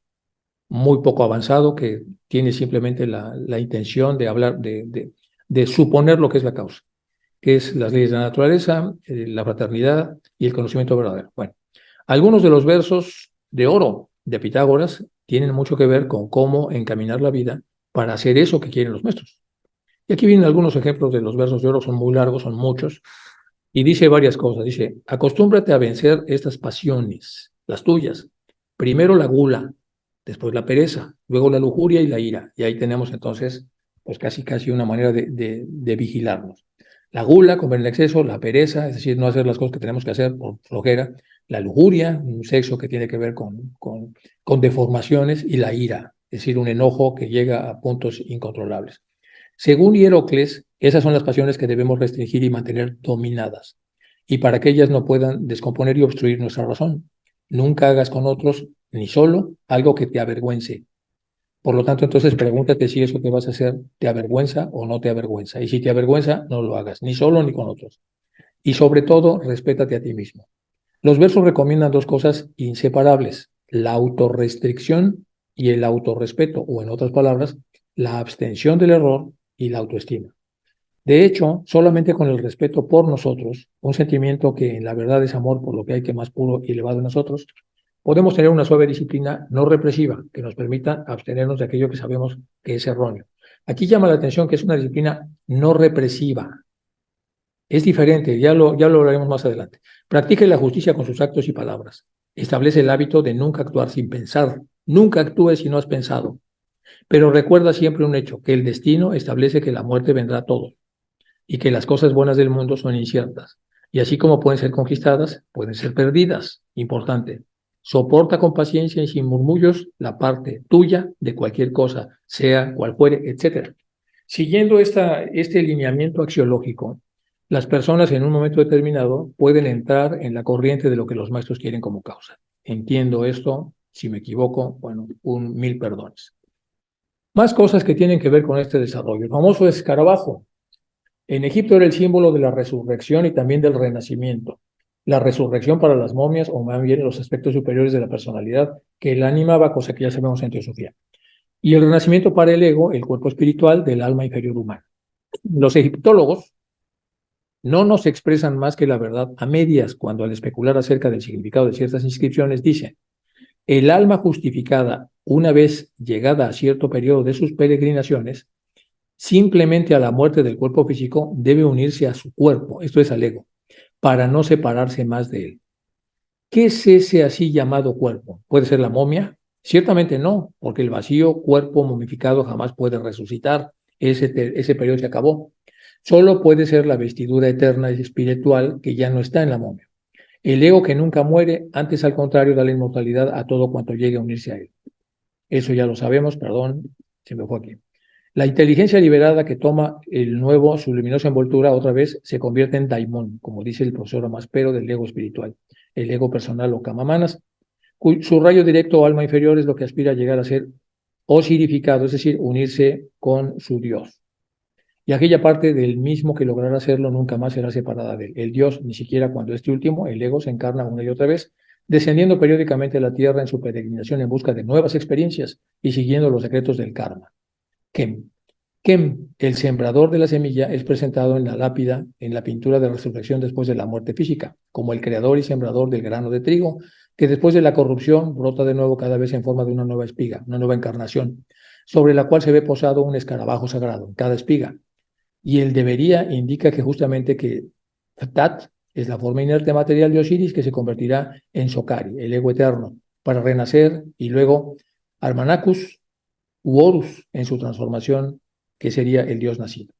muy poco avanzado que tiene simplemente la intención de hablar, de suponer lo que es la causa, que es las leyes de la naturaleza, la fraternidad y el conocimiento verdadero. Bueno, algunos de los versos de oro de Pitágoras tienen mucho que ver con cómo encaminar la vida para hacer eso que quieren los maestros. Y aquí vienen algunos ejemplos de los versos de oro, son muy largos, son muchos, y dice varias cosas. Dice, acostúmbrate a vencer estas pasiones, las tuyas. Primero la gula, después la pereza, luego la lujuria y la ira. Y ahí tenemos entonces, pues casi una manera de vigilarnos. La gula, comer en exceso, la pereza, es decir, no hacer las cosas que tenemos que hacer por flojera, la lujuria, un sexo que tiene que ver con deformaciones, y la ira, es decir, un enojo que llega a puntos incontrolables. Según Hierocles, esas son las pasiones que debemos restringir y mantener dominadas, y para que ellas no puedan descomponer y obstruir nuestra razón. Nunca hagas con otros, ni solo, algo que te avergüence. Por lo tanto, entonces pregúntate si eso que vas a hacer te avergüenza o no te avergüenza. Y si te avergüenza, no lo hagas, ni solo ni con otros. Y sobre todo, respétate a ti mismo. Los versos recomiendan 2 cosas inseparables: la autorrestricción y el autorrespeto, o en otras palabras, la abstención del error y la autoestima. De hecho, solamente con el respeto por nosotros, un sentimiento que en la verdad es amor por lo que hay que más puro y elevado en nosotros, podemos tener una suave disciplina no represiva que nos permita abstenernos de aquello que sabemos que es erróneo. Aquí llama la atención que es una disciplina no represiva. Es diferente, ya lo hablaremos más adelante. Practique la justicia con sus actos y palabras. Establece el hábito de nunca actuar sin pensar. Nunca actúes si no has pensado. Pero recuerda siempre un hecho, que el destino establece que la muerte vendrá a todos y que las cosas buenas del mundo son inciertas. Y así como pueden ser conquistadas, pueden ser perdidas. Importante. Soporta con paciencia y sin murmullos la parte tuya de cualquier cosa, sea cual fuere, etc. Siguiendo este lineamiento axiológico, las personas en un momento determinado pueden entrar en la corriente de lo que los maestros quieren como causa. Entiendo esto, si me equivoco, bueno, 1000 perdones. Más cosas que tienen que ver con este desarrollo. El famoso escarabajo. En Egipto era el símbolo de la resurrección y también del renacimiento. La resurrección para las momias, o más bien los aspectos superiores de la personalidad que la animaba, cosa que ya sabemos en teosofía. Y el renacimiento para el ego, el cuerpo espiritual del alma inferior humana. Los egiptólogos no nos expresan más que la verdad a medias cuando al especular acerca del significado de ciertas inscripciones dicen: el alma justificada, una vez llegada a cierto periodo de sus peregrinaciones, simplemente a la muerte del cuerpo físico debe unirse a su cuerpo, esto es al ego, para no separarse más de él. ¿Qué es ese así llamado cuerpo? ¿Puede ser la momia? Ciertamente no, porque el vacío cuerpo momificado jamás puede resucitar. Ese periodo se acabó. Solo puede ser la vestidura eterna y espiritual que ya no está en la momia. El ego que nunca muere, antes al contrario da la inmortalidad a todo cuanto llegue a unirse a él. Eso ya lo sabemos, perdón, se me fue aquí. La inteligencia liberada que toma el nuevo, su luminosa envoltura, otra vez se convierte en daimon, como dice el profesor Amaspero del ego espiritual, el ego personal o kamamanas. Su rayo directo o alma inferior es lo que aspira a llegar a ser osirificado, es decir, unirse con su Dios. Y aquella parte del mismo que logrará hacerlo nunca más será separada de él. El Dios, ni siquiera cuando este último, el ego, se encarna una y otra vez, descendiendo periódicamente a la tierra en su peregrinación en busca de nuevas experiencias y siguiendo los secretos del karma. Kem. Kem, el sembrador de la semilla, es presentado en la lápida, en la pintura de resurrección después de la muerte física, como el creador y sembrador del grano de trigo, que después de la corrupción brota de nuevo cada vez en forma de una nueva espiga, una nueva encarnación, sobre la cual se ve posado un escarabajo sagrado en cada espiga. Y el debería indica que justamente que Tat es la forma inerte material de Osiris que se convertirá en Sokari, el ego eterno, para renacer, y luego Armanacus u Horus en su transformación, que sería el Dios nacido.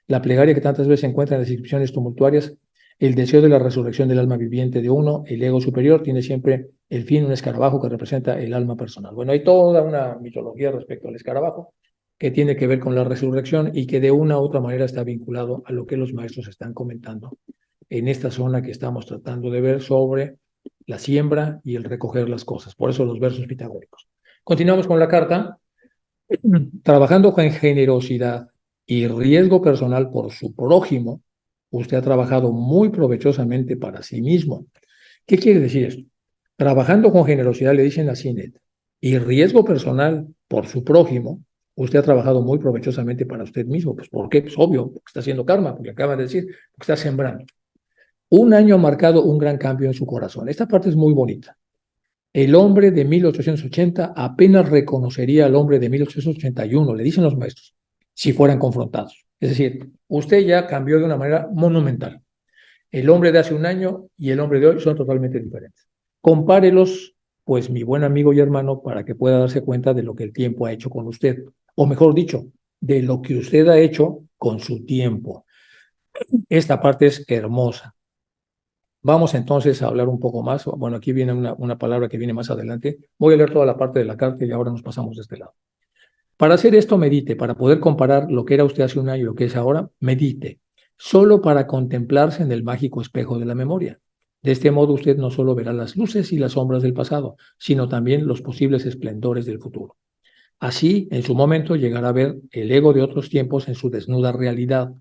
La plegaria que tantas veces se encuentra en las inscripciones tumultuarias, el deseo de la resurrección del alma viviente de uno, el ego superior, tiene siempre el fin, un escarabajo que representa el alma personal. Bueno, hay toda una mitología respecto al escarabajo que tiene que ver con la resurrección y que de una u otra manera está vinculado a lo que los maestros están comentando en esta zona que estamos tratando de ver sobre la siembra y el recoger las cosas. Por eso los versos pitagóricos. Continuamos con la carta. Trabajando con generosidad y riesgo personal por su prójimo, usted ha trabajado muy provechosamente para sí mismo. ¿Qué quiere decir esto? Trabajando con generosidad, le dicen a CINET, y riesgo personal por su prójimo, usted ha trabajado muy provechosamente para usted mismo. Pues ¿por qué? Pues obvio, porque está haciendo karma, porque acaban de decir, porque está sembrando. Un año ha marcado un gran cambio en su corazón. Esta parte es muy bonita. El hombre de 1880 apenas reconocería al hombre de 1881, le dicen los maestros, si fueran confrontados. Es decir, usted ya cambió de una manera monumental. El hombre de hace un año y el hombre de hoy son totalmente diferentes. Compárelos, pues, mi buen amigo y hermano, para que pueda darse cuenta de lo que el tiempo ha hecho con usted, o mejor dicho, de lo que usted ha hecho con su tiempo. Esta parte es hermosa. Vamos entonces a hablar un poco más. Bueno, aquí viene una palabra que viene más adelante. Voy a leer toda la parte de la carta y ahora nos pasamos de este lado. Para hacer esto, medite. Para poder comparar lo que era usted hace un año y lo que es ahora, medite. Solo para contemplarse en el mágico espejo de la memoria. De este modo, usted no solo verá las luces y las sombras del pasado, sino también los posibles esplendores del futuro. Así, en su momento, llegará a ver el ego de otros tiempos en su desnuda realidad.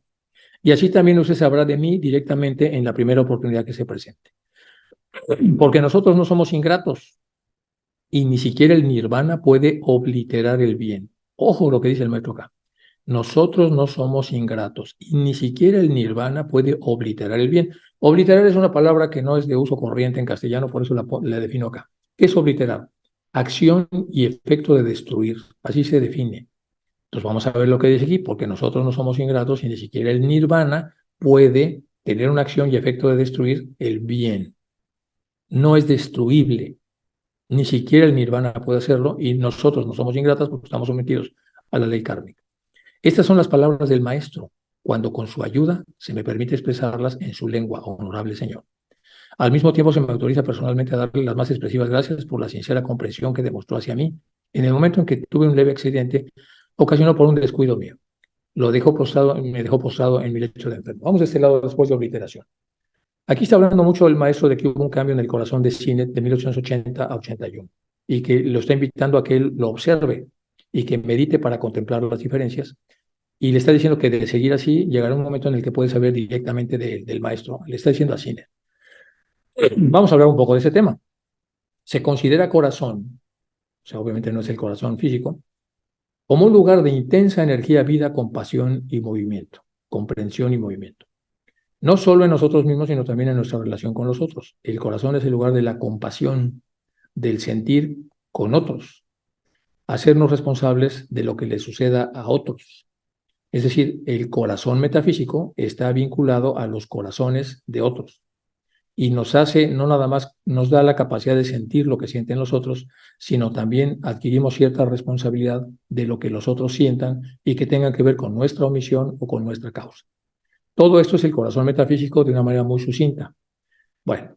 Y así también usted sabrá de mí directamente en la primera oportunidad que se presente. Porque nosotros no somos ingratos y ni siquiera el nirvana puede obliterar el bien. Ojo lo que dice el maestro acá. Nosotros no somos ingratos y ni siquiera el nirvana puede obliterar el bien. Obliterar es una palabra que no es de uso corriente en castellano, por eso la defino acá. ¿Qué es obliterar? Acción y efecto de destruir. Así se define. Entonces vamos a ver lo que dice aquí, porque nosotros no somos ingratos y ni siquiera el nirvana puede tener una acción y efecto de destruir el bien. No es destruible. Ni siquiera el nirvana puede hacerlo y nosotros no somos ingratas porque estamos sometidos a la ley kármica. Estas son las palabras del maestro, cuando con su ayuda se me permite expresarlas en su lengua, honorable señor. Al mismo tiempo se me autoriza personalmente a darle las más expresivas gracias por la sincera comprensión que demostró hacia mí en el momento en que tuve un leve accidente ocasionado por un descuido mío. Me dejó postrado en mi lecho de enfermo. Vamos a este lado después de obliteración. Aquí está hablando mucho el maestro de que hubo un cambio en el corazón de Sinet de 1880 a 81 y que lo está invitando a que él lo observe y que medite para contemplar las diferencias. Y le está diciendo que de seguir así llegará un momento en el que puede saber directamente del maestro. Le está diciendo a Sinet. Vamos a hablar un poco de ese tema. Se considera corazón, o sea, obviamente no es el corazón físico, como un lugar de intensa energía, vida, compasión y movimiento, comprensión y movimiento. No solo en nosotros mismos, sino también en nuestra relación con los otros. El corazón es el lugar de la compasión, del sentir con otros, hacernos responsables de lo que le suceda a otros. Es decir, el corazón metafísico está vinculado a los corazones de otros y nos hace, no nada más nos da la capacidad de sentir lo que sienten los otros, sino también adquirimos cierta responsabilidad de lo que los otros sientan y que tengan que ver con nuestra omisión o con nuestra causa. Todo esto es el corazón metafísico de una manera muy sucinta. Bueno,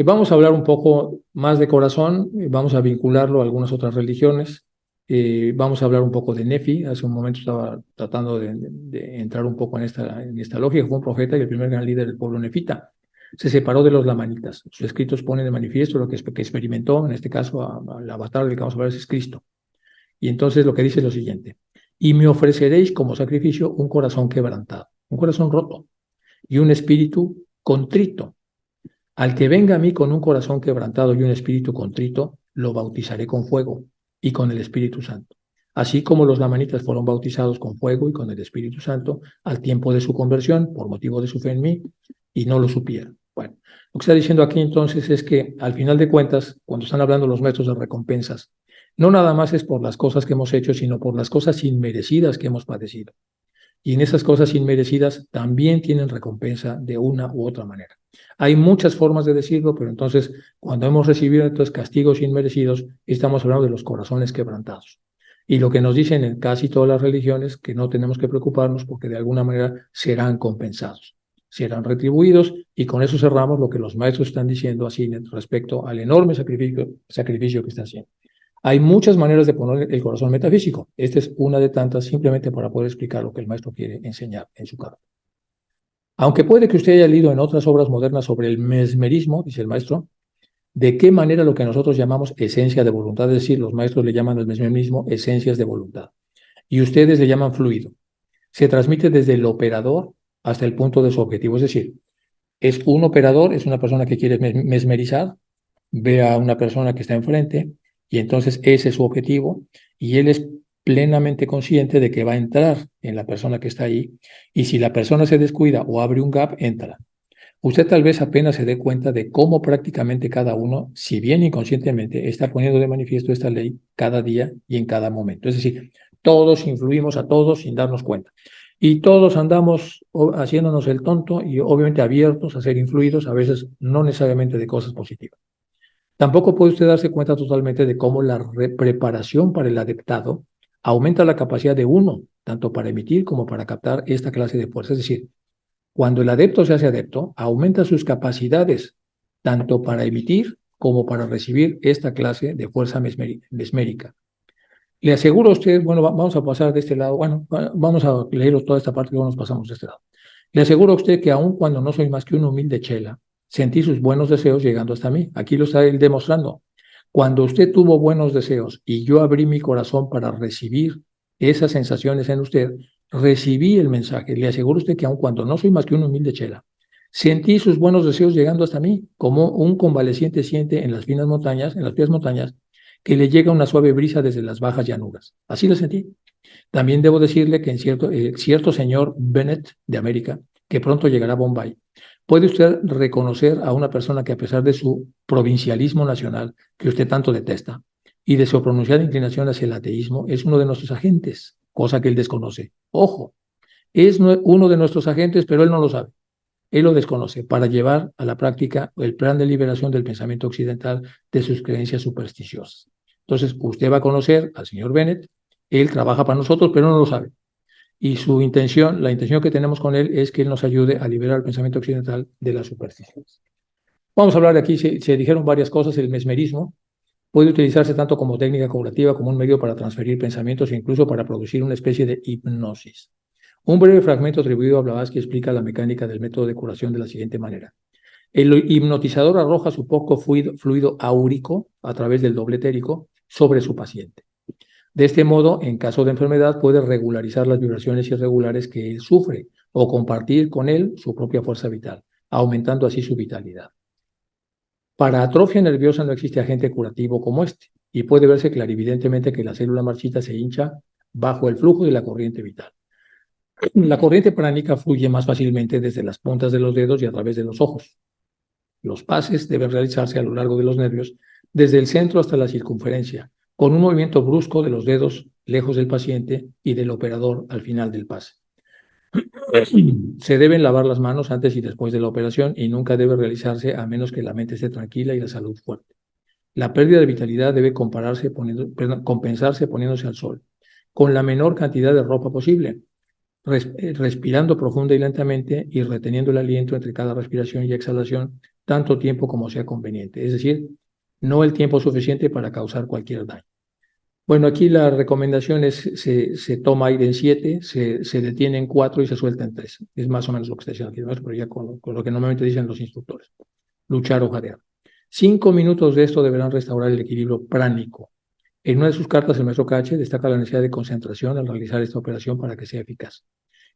vamos a hablar un poco más de corazón, vamos a vincularlo a algunas otras religiones. Vamos a hablar un poco de Nefi. Hace un momento estaba tratando de entrar un poco en esta lógica. Fue un profeta y el primer gran líder del pueblo nefita. Se separó de los lamanitas. Sus escritos ponen de manifiesto lo que experimentó, en este caso, el avatar del que vamos a hablar es Cristo. Y entonces lo que dice es lo siguiente: y me ofreceréis como sacrificio un corazón quebrantado, un corazón roto y un espíritu contrito. Al que venga a mí con un corazón quebrantado y un espíritu contrito, lo bautizaré con fuego y con el Espíritu Santo. Así como los lamanitas fueron bautizados con fuego y con el Espíritu Santo al tiempo de su conversión, por motivo de su fe en mí, y no lo supieron. Bueno, lo que está diciendo aquí entonces es que al final de cuentas, cuando están hablando los maestros de recompensas, no nada más es por las cosas que hemos hecho, sino por las cosas inmerecidas que hemos padecido. Y en esas cosas inmerecidas también tienen recompensa de una u otra manera. Hay muchas formas de decirlo, pero entonces cuando hemos recibido estos castigos inmerecidos, estamos hablando de los corazones quebrantados. Y lo que nos dicen en casi todas las religiones, que no tenemos que preocuparnos porque de alguna manera serán compensados, serán retribuidos, y con eso cerramos lo que los maestros están diciendo así respecto al enorme sacrificio que están haciendo. Hay muchas maneras de poner el corazón metafísico. Esta es una de tantas, simplemente para poder explicar lo que el maestro quiere enseñar en su carta. Aunque puede que usted haya leído en otras obras modernas sobre el mesmerismo, dice el maestro, de qué manera lo que nosotros llamamos esencia de voluntad, es decir, los maestros le llaman al mesmerismo esencias de voluntad, y ustedes le llaman fluido, se transmite desde el operador hasta el punto de su objetivo. Es decir, es un operador, es una persona que quiere mesmerizar, ve a una persona que está enfrente y entonces ese es su objetivo y él es plenamente consciente de que va a entrar en la persona que está ahí, y si la persona se descuida o abre un gap, entra. Usted tal vez apenas se dé cuenta de cómo prácticamente cada uno, si bien inconscientemente, está poniendo de manifiesto esta ley cada día y en cada momento. Es decir, todos influimos a todos sin darnos cuenta. Y todos andamos haciéndonos el tonto y obviamente abiertos a ser influidos, a veces no necesariamente de cosas positivas. Tampoco puede usted darse cuenta totalmente de cómo la preparación para el adeptado aumenta la capacidad de uno, tanto para emitir como para captar esta clase de fuerza. Es decir, cuando el adepto se hace adepto, aumenta sus capacidades, tanto para emitir como para recibir esta clase de fuerza mesmérica. Le aseguro a usted, bueno, vamos a pasar de este lado, bueno, vamos a leer toda esta parte y luego nos pasamos de este lado. Le aseguro a usted que aun cuando no soy más que un humilde chela, sentí sus buenos deseos llegando hasta mí. Aquí lo está él demostrando. Cuando usted tuvo buenos deseos y yo abrí mi corazón para recibir esas sensaciones en usted, recibí el mensaje. Le aseguro a usted que aun cuando no soy más que un humilde chela, sentí sus buenos deseos llegando hasta mí, como un convaleciente siente en las finas montañas, en las pies montañas, que le llega una suave brisa desde las bajas llanuras. Así lo sentí. También debo decirle que en cierto señor Bennett de América, que pronto llegará a Bombay, puede usted reconocer a una persona que, a pesar de su provincialismo nacional, que usted tanto detesta, y de su pronunciada inclinación hacia el ateísmo, es uno de nuestros agentes, cosa que él desconoce. Ojo, es uno de nuestros agentes, pero él no lo sabe. Él lo desconoce para llevar a la práctica el plan de liberación del pensamiento occidental de sus creencias supersticiosas. Entonces, usted va a conocer al señor Bennett, él trabaja para nosotros, pero no lo sabe. Y su intención, la intención que tenemos con él es que él nos ayude a liberar el pensamiento occidental de las supersticiones. Vamos a hablar de aquí, se dijeron varias cosas. El mesmerismo puede utilizarse tanto como técnica curativa como un medio para transferir pensamientos e incluso para producir una especie de hipnosis. Un breve fragmento atribuido a Blavatsky explica la mecánica del método de curación de la siguiente manera. El hipnotizador arroja su poco fluido áurico a través del doble etérico sobre su paciente. De este modo, en caso de enfermedad, puede regularizar las vibraciones irregulares que él sufre o compartir con él su propia fuerza vital, aumentando así su vitalidad. Para atrofia nerviosa no existe agente curativo como este, y puede verse clarividentemente que la célula marchita se hincha bajo el flujo de la corriente vital. La corriente pránica fluye más fácilmente desde las puntas de los dedos y a través de los ojos. Los pases deben realizarse a lo largo de los nervios, desde el centro hasta la circunferencia, con un movimiento brusco de los dedos lejos del paciente y del operador al final del pase. Se deben lavar las manos antes y después de la operación y nunca debe realizarse a menos que la mente esté tranquila y la salud fuerte. La pérdida de vitalidad debe compensarse poniéndose al sol, con la menor cantidad de ropa posible, respirando profunda y lentamente y reteniendo el aliento entre cada respiración y exhalación tanto tiempo como sea conveniente, es decir, no el tiempo suficiente para causar cualquier daño. Bueno, aquí la recomendación es, se toma aire en 7, se detiene en 4 y se suelta en 3. Es más o menos lo que está diciendo aquí, ¿no? Pero ya con lo que normalmente dicen los instructores. Luchar o jadear. 5 minutos de esto deberán restaurar el equilibrio pránico. En una de sus cartas, el maestro Cache destaca la necesidad de concentración al realizar esta operación para que sea eficaz.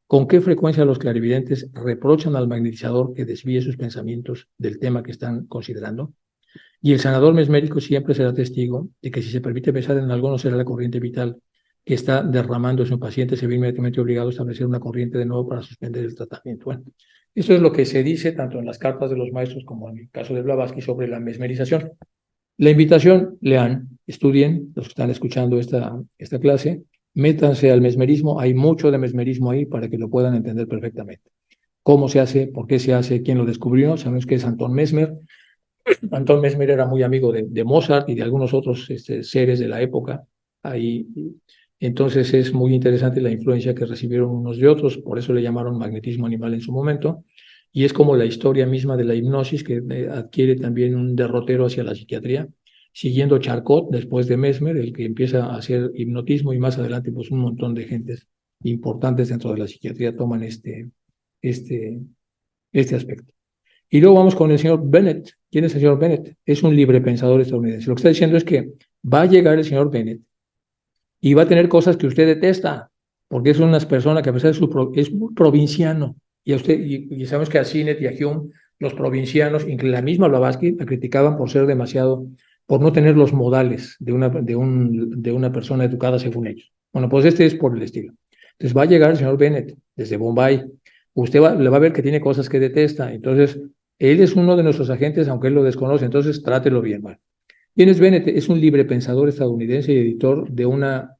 ¿Con qué frecuencia los clarividentes reprochan al magnetizador que desvíe sus pensamientos del tema que están considerando? Y el sanador mesmérico siempre será testigo de que si se permite pensar en algo no será la corriente vital que está derramando en su paciente, se ve inmediatamente obligado a establecer una corriente de nuevo para suspender el tratamiento. Bueno, eso es lo que se dice tanto en las cartas de los maestros como en el caso de Blavatsky sobre la mesmerización. La invitación, lean, estudien, los que están escuchando esta clase, métanse al mesmerismo, hay mucho de mesmerismo ahí para que lo puedan entender perfectamente. ¿Cómo se hace? ¿Por qué se hace? ¿Quién lo descubrió? Sabemos que es Anton Mesmer. Anton Mesmer era muy amigo de Mozart y de algunos otros seres de la época. Ahí, entonces es muy interesante la influencia que recibieron unos de otros, por eso le llamaron magnetismo animal en su momento, y es como la historia misma de la hipnosis que adquiere también un derrotero hacia la psiquiatría, siguiendo Charcot después de Mesmer, el que empieza a hacer hipnotismo y más adelante pues un montón de gentes importantes dentro de la psiquiatría toman este, este aspecto. Y luego vamos con el señor Bennett. ¿Quién es el señor Bennett? Es un libre pensador estadounidense. Lo que está diciendo es que va a llegar el señor Bennett y va a tener cosas que usted detesta, porque es una persona que a pesar de es muy provinciano. Y, y sabemos que a Sinet y a Hume, los provincianos, incluso la misma Blavatsky, la criticaban por ser demasiado, por no tener los modales de una persona educada según ellos. Bueno, pues este es por el estilo. Entonces va a llegar el señor Bennett desde Bombay. Le va a ver que tiene cosas que detesta. Entonces, él es uno de nuestros agentes, aunque él lo desconoce. Entonces, trátelo bien, ¿vale? ¿Quién es Bennett? Es un libre pensador estadounidense y editor de una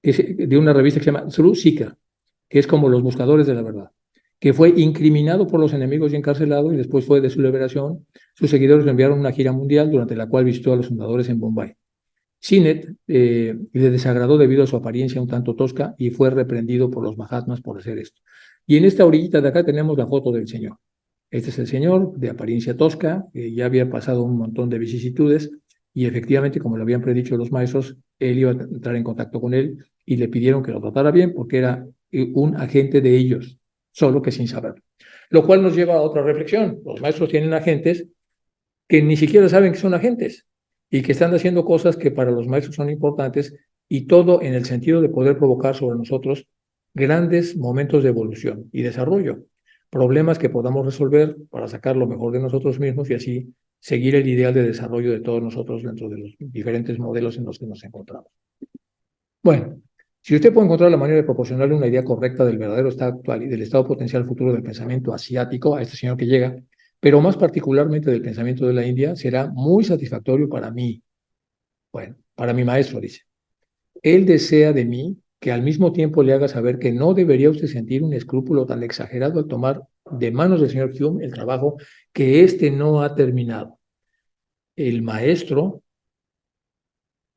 revista que se llama True Seeker, que es como los buscadores de la verdad, que fue incriminado por los enemigos y encarcelado, y después fue de su liberación. Sus seguidores le enviaron una gira mundial durante la cual visitó a los fundadores en Bombay. Sinet le desagradó debido a su apariencia un tanto tosca y fue reprendido por los Mahatmas por hacer esto. Y en esta orillita de acá tenemos la foto del señor. Este es el señor de apariencia tosca, que ya había pasado un montón de vicisitudes y efectivamente, como lo habían predicho los maestros, él iba a entrar en contacto con él y le pidieron que lo tratara bien porque era un agente de ellos, solo que sin saberlo. Lo cual nos lleva a otra reflexión. Los maestros tienen agentes que ni siquiera saben que son agentes y que están haciendo cosas que para los maestros son importantes, y todo en el sentido de poder provocar sobre nosotros grandes momentos de evolución y desarrollo, problemas que podamos resolver para sacar lo mejor de nosotros mismos y así seguir el ideal de desarrollo de todos nosotros dentro de los diferentes modelos en los que nos encontramos. Bueno, si usted puede encontrar la manera de proporcionarle una idea correcta del verdadero estado actual y del estado potencial futuro del pensamiento asiático a este señor que llega, pero más particularmente del pensamiento de la India, será muy satisfactorio para mí. Bueno, para mi maestro, dice. Él desea de mí que al mismo tiempo le haga saber que no debería usted sentir un escrúpulo tan exagerado al tomar de manos del señor Hume el trabajo que éste no ha terminado. El maestro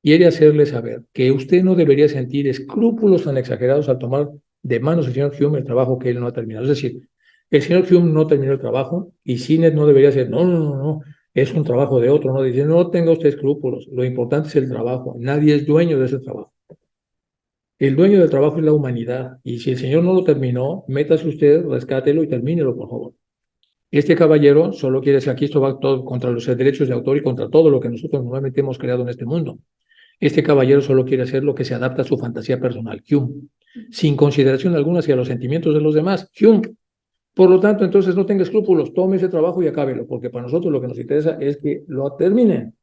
quiere hacerle saber que usted no debería sentir escrúpulos tan exagerados al tomar de manos del señor Hume el trabajo que él no ha terminado. Es decir, el señor Hume no terminó el trabajo y Sinet no debería ser, no, es un trabajo de otro, no dice, no tenga usted escrúpulos, lo importante es el trabajo, nadie es dueño de ese trabajo. El dueño del trabajo es la humanidad, y si el señor no lo terminó, métase usted, rescátelo y termínelo, por favor. Este caballero solo quiere decir, aquí esto va todo contra los derechos de autor y contra todo lo que nosotros normalmente hemos creado en este mundo. Este caballero solo quiere hacer lo que se adapta a su fantasía personal, Hume, sin consideración alguna hacia los sentimientos de los demás, Hume. Por lo tanto, entonces no tenga escrúpulos, tome ese trabajo y acábelo, porque para nosotros lo que nos interesa es que lo terminen.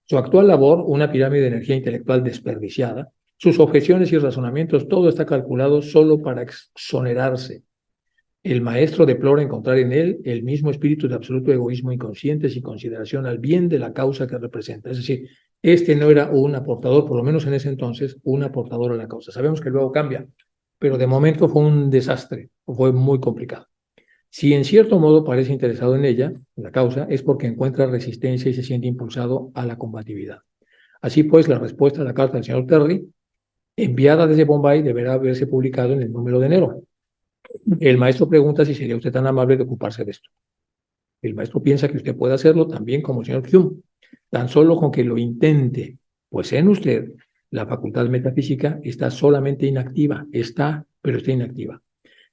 Su actual labor, una pirámide de energía intelectual desperdiciada, sus objeciones y razonamientos, todo está calculado solo para exonerarse. El maestro deplora encontrar en él el mismo espíritu de absoluto egoísmo inconsciente sin consideración al bien de la causa que representa. Es decir, este no era un aportador, por lo menos en ese entonces, un aportador a la causa. Sabemos que luego cambia, pero de momento fue un desastre, fue muy complicado. Si en cierto modo parece interesado en ella, en la causa, es porque encuentra resistencia y se siente impulsado a la combatividad. Así pues, la respuesta a la carta del señor Terry, enviada desde Bombay, deberá haberse publicado en el número de enero. El maestro pregunta si sería usted tan amable de ocuparse de esto. El maestro piensa que usted puede hacerlo también como el señor Hume, tan solo con que lo intente, pues en usted la facultad metafísica está solamente inactiva, pero está inactiva.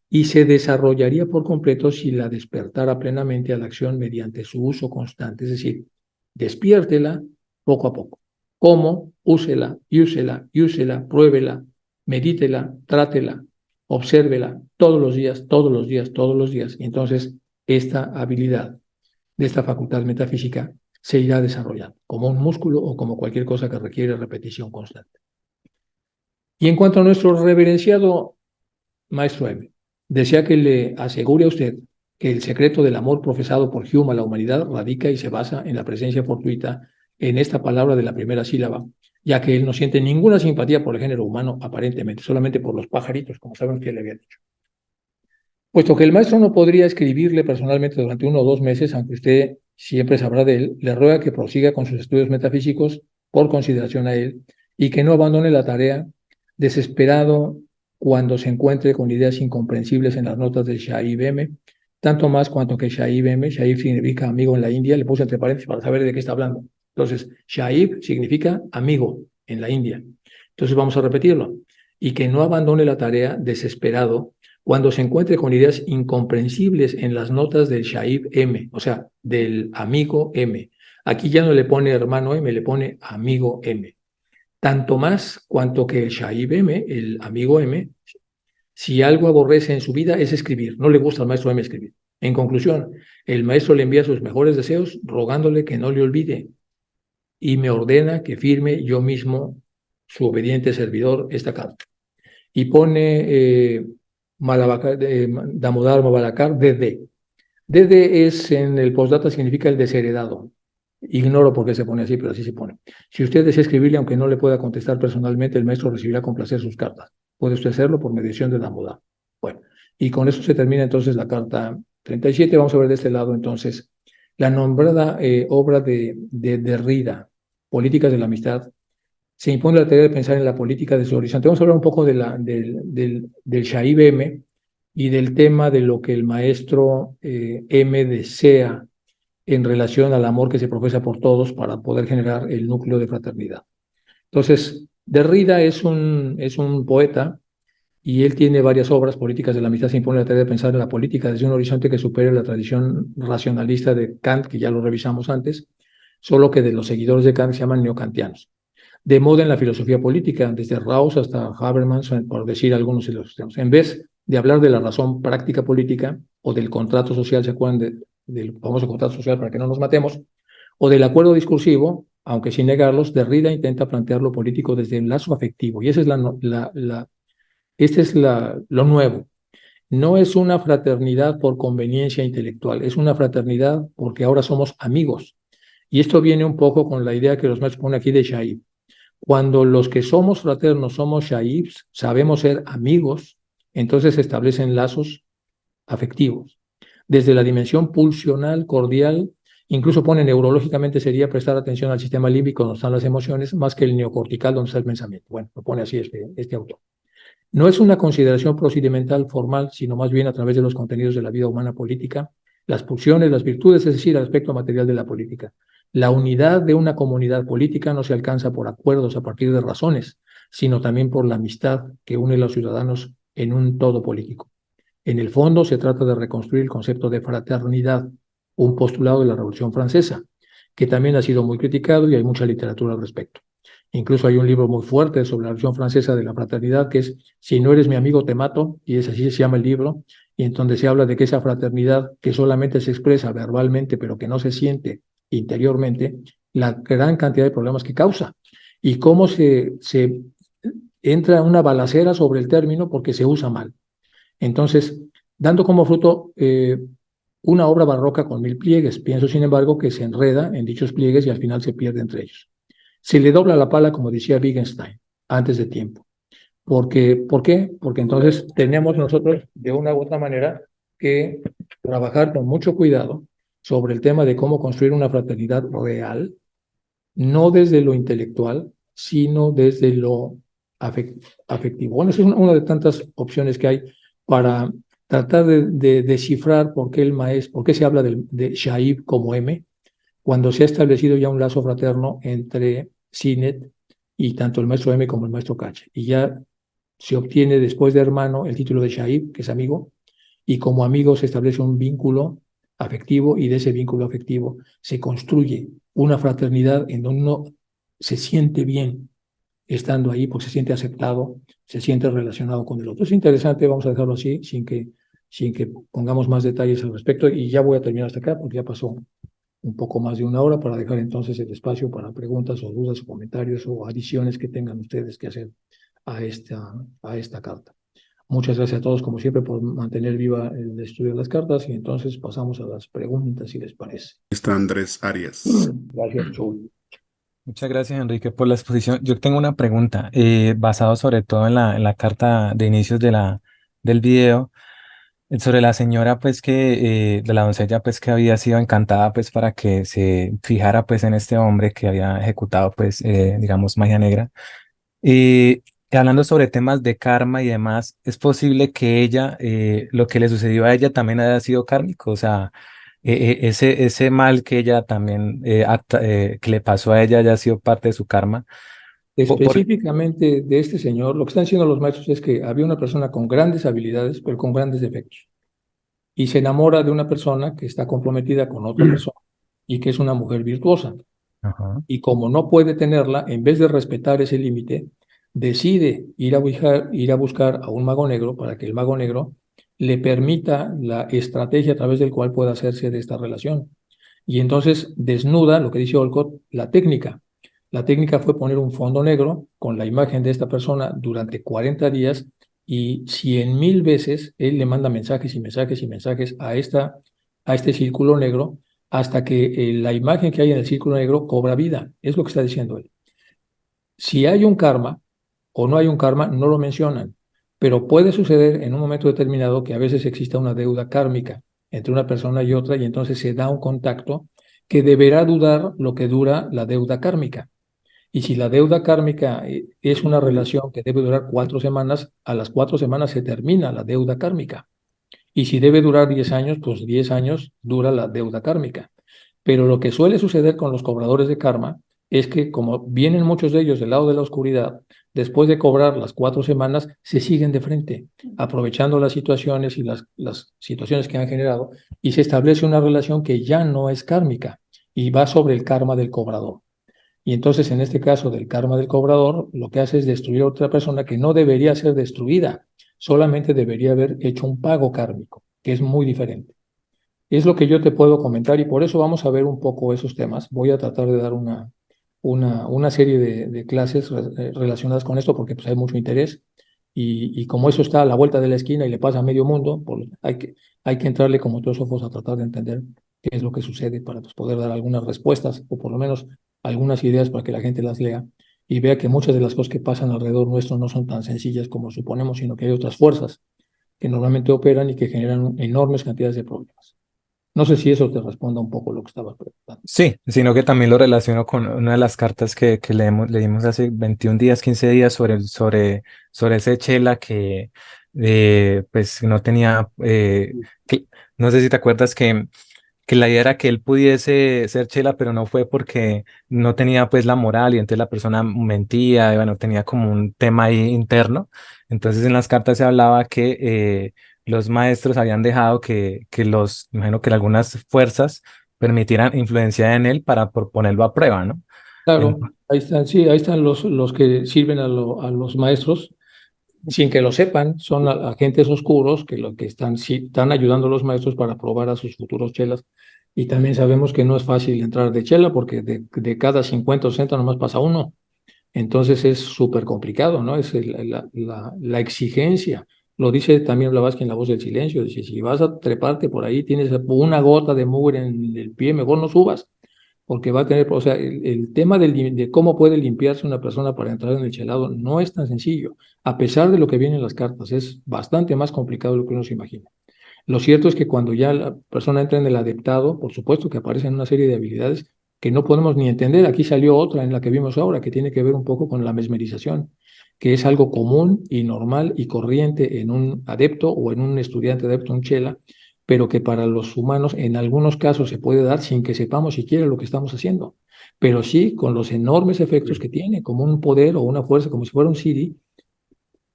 Y se desarrollaría por completo si la despertara plenamente a la acción mediante su uso constante, es decir, despiértela poco a poco. ¿Cómo? Úsela, úsela, pruébela, medítela, trátela, obsérvela todos los días, todos los días, todos los días. Y entonces esta habilidad de esta facultad metafísica se irá desarrollando, como un músculo o como cualquier cosa que requiere repetición constante. Y en cuanto a nuestro reverenciado maestro M, desea que le asegure a usted que el secreto del amor profesado por Hume a la humanidad radica y se basa en la presencia fortuita en esta palabra de la primera sílaba, ya que él no siente ninguna simpatía por el género humano aparentemente, solamente por los pajaritos, como saben que le había dicho. Puesto que el maestro no podría escribirle personalmente durante 1 o 2 meses, aunque usted siempre sabrá de él, le ruega que prosiga con sus estudios metafísicos por consideración a él y que no abandone la tarea desesperado cuando se encuentre con ideas incomprensibles en las notas de Shaib M, tanto más cuanto que Shaib M, Shaib significa amigo en la India, le puse entre paréntesis para saber de qué está hablando. Entonces, Shaib significa amigo en la India. Entonces vamos a repetirlo. Y que no abandone la tarea desesperado cuando se encuentre con ideas incomprensibles en las notas del Shaib M, o sea, del amigo M. Aquí ya no le pone hermano M, le pone amigo M. Tanto más cuanto que el Shaib M, el amigo M, si algo aborrece en su vida es escribir. No le gusta al maestro M escribir. En conclusión, el maestro le envía sus mejores deseos rogándole que no le olvide y me ordena que firme yo mismo, su obediente servidor, esta carta. Y pone Damodar Mabalacar, DD. DD es en el postdata, significa el desheredado. Ignoro por qué se pone así, pero así se pone. Si usted desea escribirle, aunque no le pueda contestar personalmente, el maestro recibirá con placer sus cartas. Puede usted hacerlo por mediación de Damodar. Bueno, y con eso se termina entonces la carta 37. Vamos a ver de este lado entonces la nombrada obra de Derrida, Políticas de la Amistad. Se impone la tarea de pensar en la política de su horizonte. Vamos a hablar un poco del Shaib M y del tema de lo que el maestro M desea en relación al amor que se profesa por todos para poder generar el núcleo de fraternidad. Entonces, Derrida es un poeta y él tiene varias obras. Políticas de la amistad se impone la tarea de pensar en la política desde un horizonte que supere la tradición racionalista de Kant, que ya lo revisamos antes, solo que de los seguidores de Kant se llaman neocantianos. De moda en la filosofía política, desde Rawls hasta Habermas, por decir algunos de los temas. En vez de hablar de la razón práctica política o del contrato social, ¿se acuerdan del famoso contrato social para que no nos matemos? O del acuerdo discursivo, aunque sin negarlos, Derrida intenta plantear lo político desde el lazo afectivo. Y ese es lo nuevo. No es una fraternidad por conveniencia intelectual, es una fraternidad porque ahora somos amigos. Y esto viene un poco con la idea que los maestros ponen aquí de Shaib. Cuando los que somos fraternos somos shaibs, sabemos ser amigos, entonces se establecen lazos afectivos. Desde la dimensión pulsional, cordial, incluso pone neurológicamente sería prestar atención al sistema límbico donde están las emociones, más que el neocortical donde está el pensamiento. Bueno, lo pone así este autor. No es una consideración procedimental formal, sino más bien a través de los contenidos de la vida humana política, las pulsiones, las virtudes, es decir, el aspecto material de la política. La unidad de una comunidad política no se alcanza por acuerdos a partir de razones, sino también por la amistad que une a los ciudadanos en un todo político. En el fondo se trata de reconstruir el concepto de fraternidad, un postulado de la Revolución Francesa, que también ha sido muy criticado y hay mucha literatura al respecto. Incluso hay un libro muy fuerte sobre la Revolución Francesa de la fraternidad que es Si no eres mi amigo te mato, y es así se llama el libro, y en donde se habla de que esa fraternidad que solamente se expresa verbalmente pero que no se siente interiormente, la gran cantidad de problemas que causa y cómo se entra una balacera sobre el término porque se usa mal. Entonces, dando como fruto una obra barroca con 1000 pliegues, pienso sin embargo que se enreda en dichos pliegues y al final se pierde entre ellos. Se le dobla la pala, como decía Wittgenstein, antes de tiempo. ¿Por qué? Porque entonces tenemos nosotros, de una u otra manera, que trabajar con mucho cuidado sobre el tema de cómo construir una fraternidad real, no desde lo intelectual, sino desde lo afectivo. Bueno, esa es una de tantas opciones que hay para tratar de descifrar por qué el maestro, por qué se habla de Shaib como M, cuando se ha establecido ya un lazo fraterno entre Sinet y tanto el maestro M como el maestro Cache. Y ya se obtiene después de hermano el título de Shaib, que es amigo, y como amigo se establece un vínculo afectivo y de ese vínculo afectivo se construye una fraternidad en donde uno se siente bien estando ahí porque se siente aceptado, se siente relacionado con el otro. Es interesante, vamos a dejarlo así, sin que pongamos más detalles al respecto y ya voy a terminar hasta acá porque ya pasó un poco más de una hora para dejar entonces el espacio para preguntas o dudas o comentarios o adiciones que tengan ustedes que hacer a esta carta. Muchas gracias a todos, como siempre, por mantener viva el estudio de las cartas y entonces pasamos a las preguntas, si les parece. Está Andrés Arias. Gracias, Chuy. Muchas gracias, Enrique, por la exposición. Yo tengo una pregunta, basado sobre todo en la carta de inicios del video, sobre la señora, pues de la doncella, pues que había sido encantada, pues para que se fijara, pues en este hombre que había ejecutado, pues, digamos, magia negra. Y hablando sobre temas de karma y demás, ¿es posible que ella, lo que le sucedió a ella también haya sido kármico? O sea, ese mal que ella también, que le pasó a ella haya sido parte de su karma. Específicamente de este señor, lo que están diciendo los maestros es que había una persona con grandes habilidades, pero con grandes defectos. Y se enamora de una persona que está comprometida con otra persona y que es una mujer virtuosa. Ajá. Y como no puede tenerla, en vez de respetar ese límite, decide ir a buscar a un mago negro para que el mago negro le permita la estrategia a través del cual pueda hacerse de esta relación. Y entonces desnuda, lo que dice Olcott, la técnica. La técnica fue poner un fondo negro con la imagen de esta persona durante 40 días y 100.000 veces él le manda mensajes y mensajes y mensajes a este círculo negro hasta que la imagen que hay en el círculo negro cobra vida. Es lo que está diciendo él. Si hay un karma o no hay un karma, no lo mencionan, pero puede suceder en un momento determinado que a veces exista una deuda kármica entre una persona y otra y entonces se da un contacto que deberá durar lo que dura la deuda kármica. Y si la deuda kármica es una relación que debe durar 4 semanas, a las 4 semanas se termina la deuda kármica. Y si debe durar 10 años, pues 10 años dura la deuda kármica. Pero lo que suele suceder con los cobradores de karma es que como vienen muchos de ellos del lado de la oscuridad, después de cobrar las 4 semanas, se siguen de frente, aprovechando las situaciones y las situaciones que han generado, y se establece una relación que ya no es kármica y va sobre el karma del cobrador. Y entonces, en este caso del karma del cobrador, lo que hace es destruir a otra persona que no debería ser destruida, solamente debería haber hecho un pago kármico, que es muy diferente. Es lo que yo te puedo comentar y por eso vamos a ver un poco esos temas. Voy a tratar de dar una serie de clases relacionadas con esto porque pues, hay mucho interés y como eso está a la vuelta de la esquina y le pasa a medio mundo, pues, hay que entrarle como teósofos a tratar de entender qué es lo que sucede para pues, poder dar algunas respuestas o por lo menos algunas ideas para que la gente las lea y vea que muchas de las cosas que pasan alrededor nuestro no son tan sencillas como suponemos, sino que hay otras fuerzas que normalmente operan y que generan enormes cantidades de problemas. No sé si eso te responda un poco lo que estabas preguntando. Sí, sino que también lo relaciono con una de las cartas que leímos hace 21 días, 15 días sobre ese Chela que pues no tenía, no sé si te acuerdas que la idea era que él pudiese ser Chela, pero no fue porque no tenía pues la moral y entonces la persona mentía, y bueno, tenía como un tema ahí interno. Entonces en las cartas se hablaba que los maestros habían dejado imagino que algunas fuerzas permitieran influenciar en él para ponerlo a prueba, ¿no? Claro, En- ahí están, sí, ahí están los que sirven a los maestros sin que lo sepan, son agentes oscuros que lo que están, sí, están ayudando a los maestros para probar a sus futuros chelas. Y también sabemos que no es fácil entrar de chela porque de cada 50 o 60 nomás pasa uno. Entonces es súper complicado, ¿no? Es la exigencia. Lo dice también Blavatsky en La Voz del Silencio. Dice, si vas a treparte por ahí, tienes una gota de mugre en el pie, mejor no subas porque va a tener, o sea, el tema de cómo puede limpiarse una persona para entrar en el chelado no es tan sencillo, a pesar de lo que viene en las cartas, es bastante más complicado de lo que uno se imagina. Lo cierto es que cuando ya la persona entra en el adeptado, por supuesto que aparecen una serie de habilidades que no podemos ni entender. Aquí salió otra en la que vimos ahora, que tiene que ver un poco con la mesmerización, que es algo común y normal y corriente en un adepto o en un estudiante adepto, un chela, pero que para los humanos en algunos casos se puede dar sin que sepamos siquiera lo que estamos haciendo. pero sí con los enormes efectos que tiene, como un poder o una fuerza, como si fuera un CD,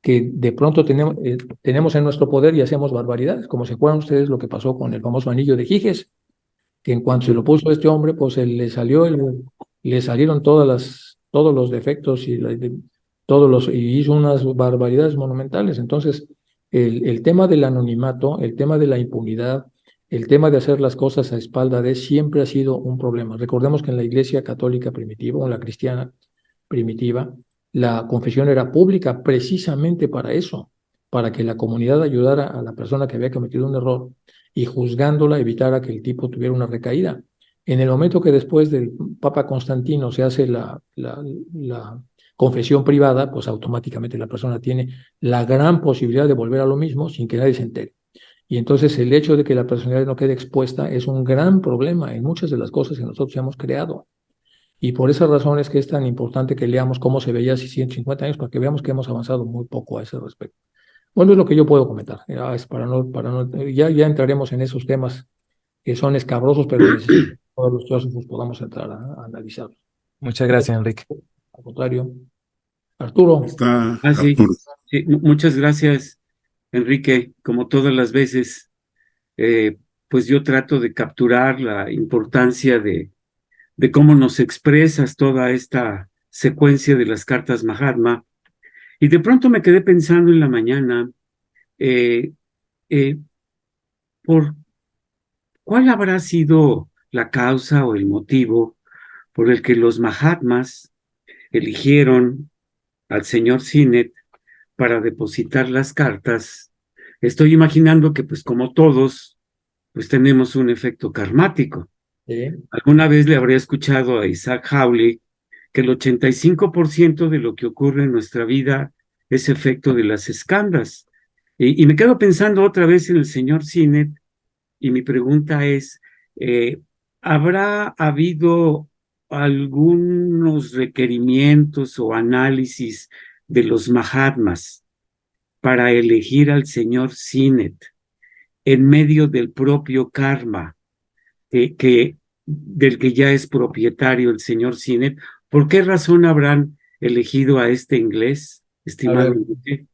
que de pronto tenemos en nuestro poder y hacemos barbaridades, como se acuerdan ustedes lo que pasó con el famoso anillo de Giges, que en cuanto se lo puso este hombre, pues le salieron todos los defectos y hizo unas barbaridades monumentales. Entonces, el tema del anonimato, el tema de la impunidad, el tema de hacer las cosas a espalda de siempre ha sido un problema. Recordemos que en la Iglesia católica primitiva o en la cristiana primitiva, la confesión era pública precisamente para eso, para que la comunidad ayudara a la persona que había cometido un error y juzgándola evitara que el tipo tuviera una recaída. En el momento que después del Papa Constantino se hace la confesión privada, pues automáticamente la persona tiene la gran posibilidad de volver a lo mismo sin que nadie se entere. Y entonces el hecho de que la personalidad no quede expuesta es un gran problema en muchas de las cosas que nosotros hemos creado. Y por esa razón es que es tan importante que leamos cómo se veía hace 150 años para que veamos que hemos avanzado muy poco a ese respecto. Bueno, es lo que yo puedo comentar. Es ya entraremos en esos temas que son escabrosos, pero necesito que todos los filósofos podamos entrar a analizarlos. Muchas gracias, Enrique. Al contrario, Arturo. Está Sí, Arturo. sí, muchas gracias, Enrique. Como todas las veces, pues yo trato de capturar la importancia de cómo nos expresas toda esta secuencia de las cartas Mahatma. Y de pronto me quedé pensando en la mañana, eh, eh, ¿por cuál habrá sido la causa o el motivo por el que los Mahatmas eligieron al señor Sinet para depositar las cartas? Estoy imaginando que, pues como todos, pues tenemos un efecto karmático. Sí. Alguna vez le habría escuchado a Isaac Hawley que el 85% de lo que ocurre en nuestra vida es efecto de las escandas. Y me quedo pensando otra vez en el señor Sinet, y mi pregunta es, ¿habrá habido algunos requerimientos o análisis de los Mahatmas para elegir al señor Sinet en medio del propio karma del que ya es propietario el señor Sinet? ¿Por qué razón habrán elegido a este inglés, estimado Enrique?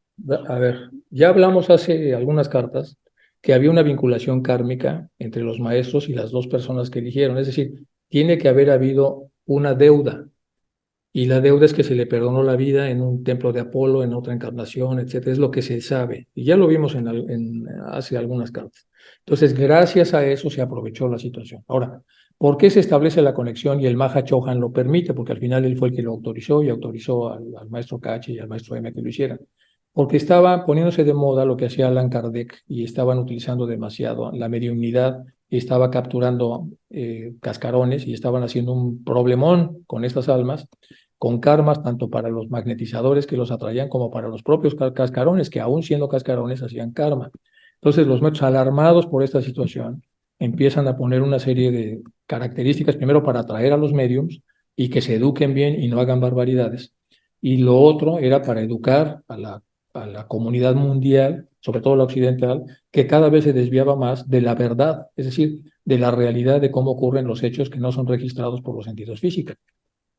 A ver, ya hablamos hace algunas cartas que había una vinculación kármica entre los maestros y las dos personas que eligieron. Es decir, tiene que haber habido una deuda. Y la deuda es que se le perdonó la vida en un templo de Apolo, en otra encarnación, etcétera. Es lo que se sabe. Y ya lo vimos hace algunas cartas. Entonces, gracias a eso se aprovechó la situación. Ahora, ¿por qué se establece la conexión y el Maha Chohan lo permite? Porque al final él fue el que lo autorizó y autorizó al maestro Kachi y al maestro M que lo hicieran. Porque estaba poniéndose de moda lo que hacía Allan Kardec y estaban utilizando demasiado la mediunidad y estaba capturando cascarones y estaban haciendo un problemón con estas almas, con karmas tanto para los magnetizadores que los atraían como para los propios cascarones, que aún siendo cascarones hacían karma. Entonces los maestros, alarmados por esta situación, empiezan a poner una serie de características, primero para atraer a los mediums y que se eduquen bien y no hagan barbaridades. Y lo otro era para educar a la comunidad mundial, sobre todo la occidental, que cada vez se desviaba más de la verdad, es decir, de la realidad de cómo ocurren los hechos que no son registrados por los sentidos físicos.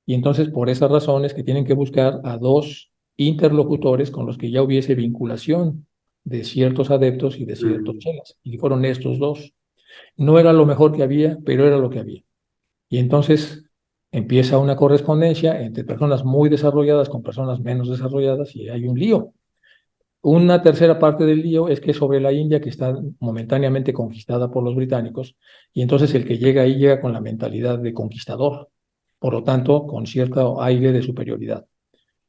Y entonces, por esas razones, que tienen que buscar a dos interlocutores con los que ya hubiese vinculación de ciertos adeptos y de ciertos chelas. Y fueron estos dos. No era lo mejor que había, pero era lo que había. Y entonces empieza una correspondencia entre personas muy desarrolladas con personas menos desarrolladas y hay un lío. Una tercera parte del lío es que es sobre la India, que está momentáneamente conquistada por los británicos, y entonces el que llega ahí llega con la mentalidad de conquistador, por lo tanto, con cierto aire de superioridad.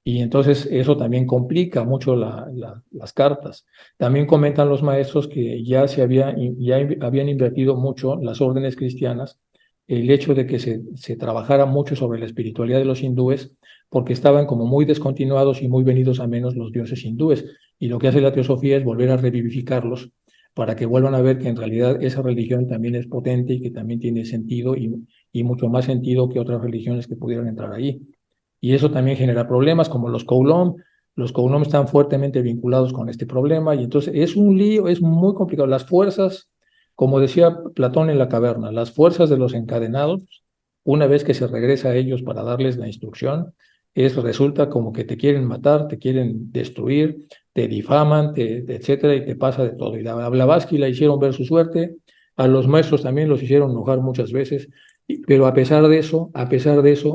Y entonces eso también complica mucho las cartas. También comentan los maestros que ya habían invertido mucho las órdenes cristianas, el hecho de que se trabajara mucho sobre la espiritualidad de los hindúes, porque estaban como muy descontinuados y muy venidos a menos los dioses hindúes. Y lo que hace la teosofía es volver a revivificarlos para que vuelvan a ver que en realidad esa religión también es potente y que también tiene sentido y mucho más sentido que otras religiones que pudieran entrar ahí. Y eso también genera problemas como los Coulomb. Los Coulomb están fuertemente vinculados con este problema y entonces es un lío, es muy complicado. Las fuerzas, como decía Platón en la caverna, las fuerzas de los encadenados Una vez que se regresa a ellos para darles la instrucción, resulta como que te quieren matar, te quieren destruir, te difaman, etcétera, y te pasa de todo. Y a Blavatsky la hicieron ver su suerte, a los maestros también los hicieron enojar muchas veces, pero a pesar de eso,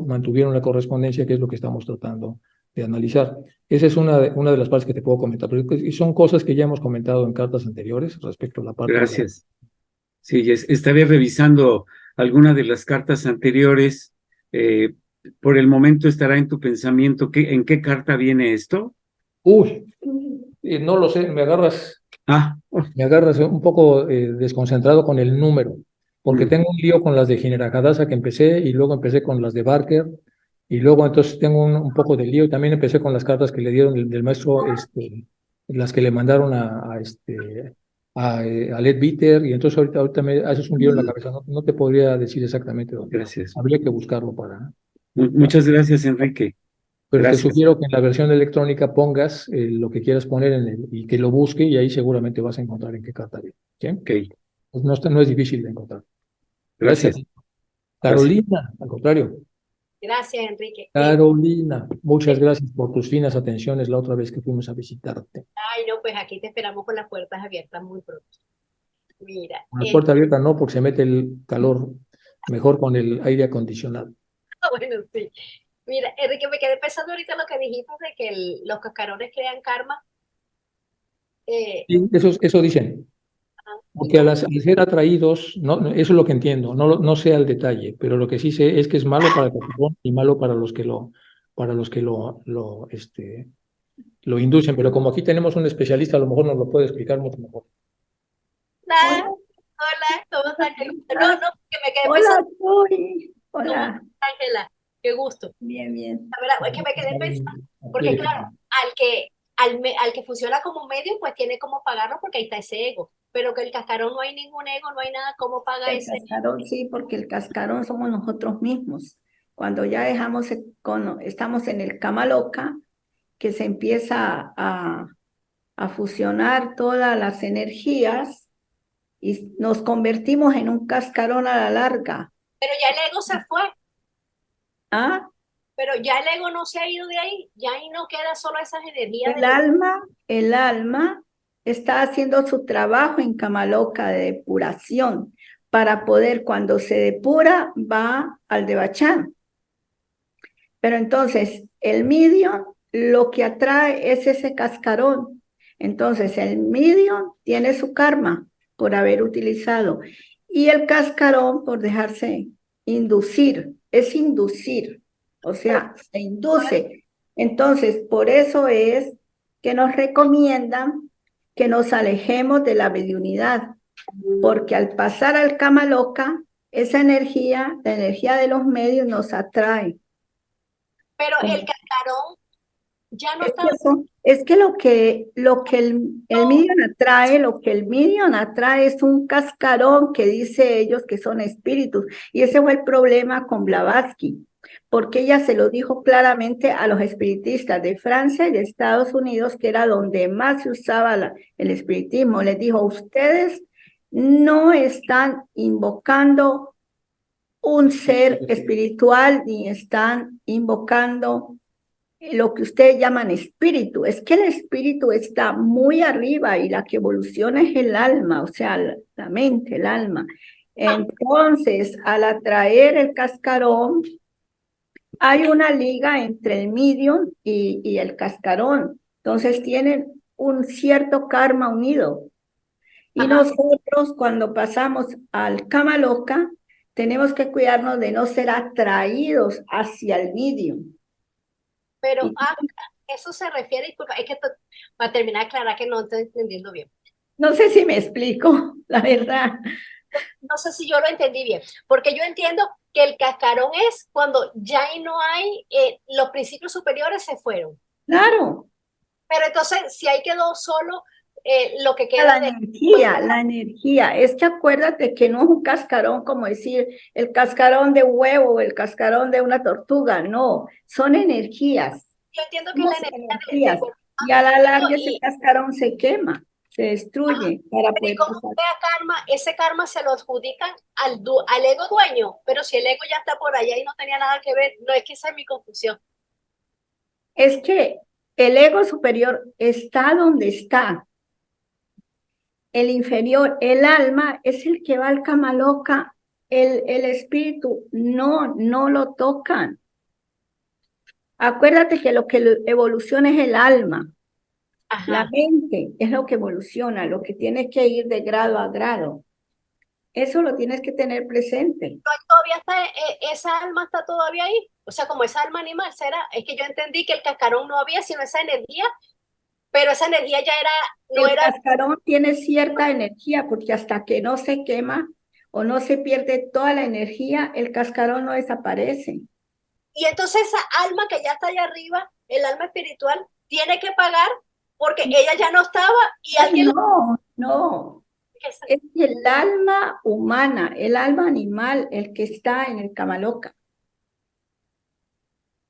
mantuvieron la correspondencia, que es lo que estamos tratando de analizar. Esa es una de las partes que te puedo comentar, y son cosas que ya hemos comentado en cartas anteriores respecto a la parte de la... Gracias. Sí, estaré revisando alguna de las cartas anteriores. Por el momento estará en tu pensamiento, ¿en qué carta viene esto? Uy, no lo sé, Ah, me agarras un poco desconcentrado con el número, porque tengo un lío con las de Ginera Hadassah que empecé, y luego empecé con las de Barker, y luego entonces tengo un poco de lío, y también empecé con las cartas que le dieron del maestro, las que le mandaron a Led Bitter, y entonces ahorita me haces un lío en la cabeza, no te podría decir exactamente dónde. gracias. Habría que buscarlo para... Muchas gracias, Enrique. Pero te Gracias. sugiero que en la versión electrónica pongas lo que quieras poner y que lo busque, y ahí seguramente vas a encontrar en qué carta viene. ¿Sí? Ok, Pues no es difícil de encontrar. gracias. Gracias. Carolina, al contrario. Gracias, Enrique. Carolina, muchas gracias por tus finas atenciones la otra vez que fuimos a visitarte. Ay, no, pues aquí te esperamos con las puertas abiertas muy pronto. Mira, Con la puerta abierta no, porque se mete el calor mejor con el aire acondicionado. bueno, sí. Mira, Enrique, me quedé pensando ahorita lo que dijiste de que los cascarones crean karma. Y eso dicen. Porque al ser atraídos, eso es lo que entiendo, no sé al detalle, pero lo que sí sé es que es malo para el cascarón y malo para los que lo inducen. Pero como aquí tenemos un especialista, a lo mejor nos lo puede explicar mucho mejor. Hola, hola, ¿cómo estás? No, que me quedé Hola, pensando. Zoe. ¿Cómo Hola. estás, Ángela? Qué gusto. Bien, bien. La verdad, es que me quedé pensando, porque claro, al que funciona como medio, pues tiene cómo pagarlo porque ahí está ese ego. Pero que el cascarón no hay ningún ego, no hay nada, ¿cómo paga El ese? cascarón, sí, porque el cascarón somos nosotros mismos. Cuando ya estamos en el cama loca, que se empieza a fusionar todas las energías y nos convertimos en un cascarón a la larga. Pero ya el ego se fue, ¿Ah? pero ya el ego no se ha ido de ahí, ya ahí no queda solo esas energías El alma está haciendo su trabajo en cama loca de depuración para poder, cuando se depura, va al Devachan. Pero entonces, el medium lo que atrae es ese cascarón. Entonces, el medium tiene su karma por haber utilizado, y el cascarón por dejarse inducir, es inducir, o sea, se induce. Entonces, por eso es que nos recomiendan que nos alejemos de la mediunidad, porque al pasar al kama loka, esa energía, la energía de los medios nos atrae. Pero el cascarón ya no está. Es que lo que el medium atrae, lo que el medium atrae es un cascarón que dice ellos que son espíritus. Y ese fue el problema con Blavatsky, porque ella se lo dijo claramente a los espiritistas de Francia y de Estados Unidos, que era donde más se usaba el espiritismo. Les dijo: ustedes no están invocando un ser espiritual, ni están invocando lo que ustedes llaman espíritu. Es que el espíritu está muy arriba y la que evoluciona es el alma, o sea, la mente, el alma. Entonces, al atraer el cascarón, hay una liga entre el medium y el cascarón. Entonces, tienen un cierto karma unido. Y nosotros, cuando pasamos al kama loka, tenemos que cuidarnos de no ser atraídos hacia el medium. Pero eso se refiere, disculpa, es que para terminar de aclarar que no estoy entendiendo bien. No sé si me explico, la verdad. No sé si yo lo entendí bien, porque yo entiendo que el cascarón es cuando ya no hay, los principios superiores se fueron. Claro. Pero entonces, si ahí quedó solo lo que queda la energía. Es que acuérdate que no es un cascarón como decir el cascarón de huevo o el cascarón de una tortuga, no, son energías. Yo entiendo que la energía y a la larga ese cascarón se quema. se destruye para Pero poder como pasar. sea karma, ese karma se lo adjudican al ego dueño, pero si el ego ya está por allá y no tenía nada que ver, no es que esa es mi confusión. Es que el ego superior está donde está. El inferior, el alma, es el que va al Kamaloka. El espíritu no lo tocan. Acuérdate que lo que evoluciona es el alma. La Ajá. mente es lo que evoluciona, lo que tiene que ir de grado a grado. Eso lo tienes que tener presente. Todavía está, esa alma está todavía ahí. O sea, como esa alma animal, será. Es que yo entendí que el cascarón no había, sino esa energía, pero esa energía ya era, no El era. cascarón tiene cierta energía porque hasta que no se quema o no se pierde toda la energía, el cascarón no desaparece. Y entonces esa alma que ya está allá arriba, el alma espiritual, tiene que pagar porque ella ya no estaba y alguien No. Es el alma humana, el alma animal, el que está en el Kamaloka.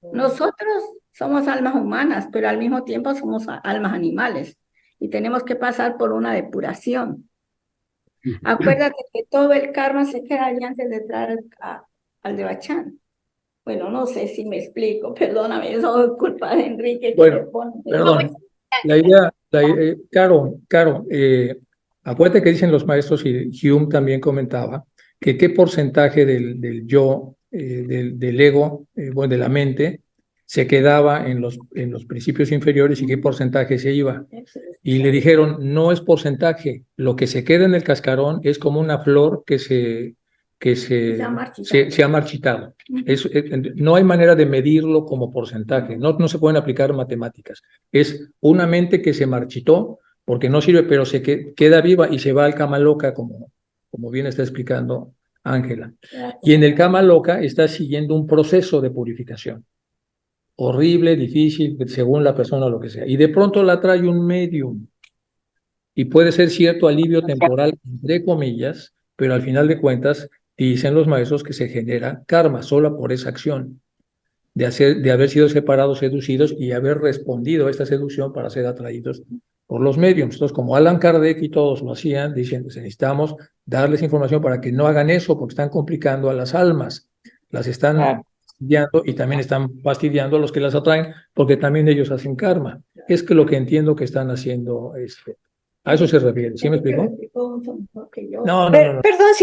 Nosotros somos almas humanas, pero al mismo tiempo somos almas animales y tenemos que pasar por una depuración. Acuérdate que todo el karma se queda ahí antes de entrar al de Bachán. Bueno, no sé si me explico, perdóname, eso es culpa de Enrique. Bueno, perdón. La idea, Caro, acuérdate que dicen los maestros, y Hume también comentaba, que qué porcentaje del yo, del ego, bueno, de la mente, se quedaba en los principios inferiores y qué porcentaje se iba. Y le dijeron, no es porcentaje, lo que se queda en el cascarón es como una flor que se ha marchitado. No hay manera de medirlo como porcentaje, no se pueden aplicar matemáticas. Es una mente que se marchitó porque no sirve, pero se queda viva y se va al Kamaloka, como bien está explicando Ángela. Y en el Kamaloka está siguiendo un proceso de purificación. Horrible, difícil, según la persona o lo que sea. Y de pronto la trae un medium. Y puede ser cierto alivio temporal, entre comillas, pero al final de cuentas, dicen los maestros que se genera karma sola por esa acción de haber sido separados, seducidos y haber respondido a esta seducción para ser atraídos por los mediums. Entonces, como Allan Kardec y todos lo hacían, diciendo, necesitamos darles información para que no hagan eso, porque están complicando a las almas, las están fastidiando y también están fastidiando a los que las atraen, porque también ellos hacen karma. Es que lo que entiendo que están haciendo a eso se refiere. ¿Sí me explico? No. Perdón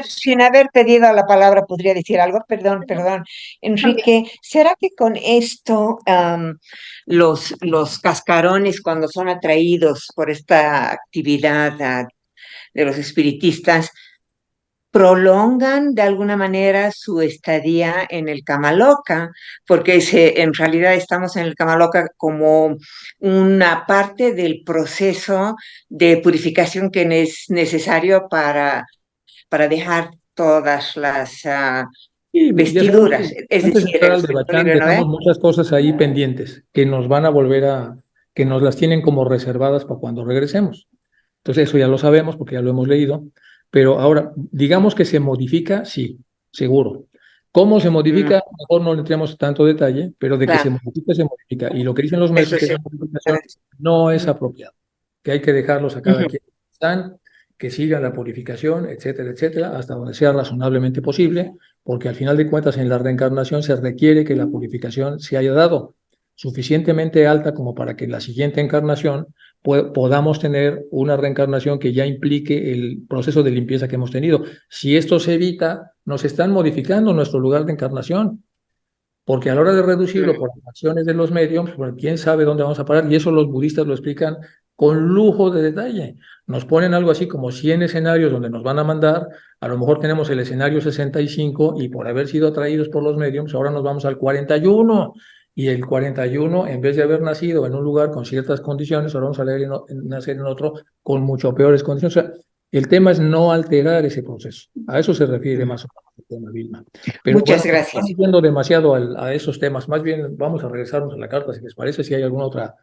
sin haber pedido la palabra, podría decir algo. Perdón, Enrique. ¿Será que con esto los cascarones, cuando son atraídos por esta actividad de los espiritistas, prolongan de alguna manera su estadía en el Kamaloka? Porque en realidad estamos en el Kamaloka como una parte del proceso de purificación que es necesario para dejar todas las vestiduras. Es Antes de decir, entrar el al espíritu Debachán, libre, ¿no dejamos muchas cosas ahí pendientes que nos van a que nos las tienen como reservadas para cuando regresemos. Entonces, eso ya lo sabemos porque ya lo hemos leído. Pero ahora, digamos que se modifica, sí, seguro. ¿Cómo se modifica? Mejor no le entremos tanto detalle, pero de que se modifica, se modifica. Y lo que dicen los maestros que esa modificación no es apropiado, que hay que dejarlos a cada quien que están, que sigan la purificación, etcétera, hasta donde sea razonablemente posible, porque al final de cuentas en la reencarnación se requiere que la purificación se haya dado suficientemente alta como para que en la siguiente encarnación podamos tener una reencarnación que ya implique el proceso de limpieza que hemos tenido. Si esto se evita, nos están modificando nuestro lugar de encarnación, porque a la hora de reducirlo por las acciones de los medios, bueno, quién sabe dónde vamos a parar, y eso los budistas lo explican con lujo de detalle. Nos ponen algo así como 100 escenarios donde nos van a mandar, a lo mejor tenemos el escenario 65 y por haber sido atraídos por los mediums, ahora nos vamos al 41, y el 41, en vez de haber nacido en un lugar con ciertas condiciones, ahora vamos a nacer en otro con mucho peores condiciones. O sea, el tema es no alterar ese proceso. A eso se refiere más o menos el tema, Vilma. Pero Muchas bueno, gracias. estamos yendo demasiado a esos temas. Más bien vamos a regresarnos a la carta, si les parece, si hay alguna otra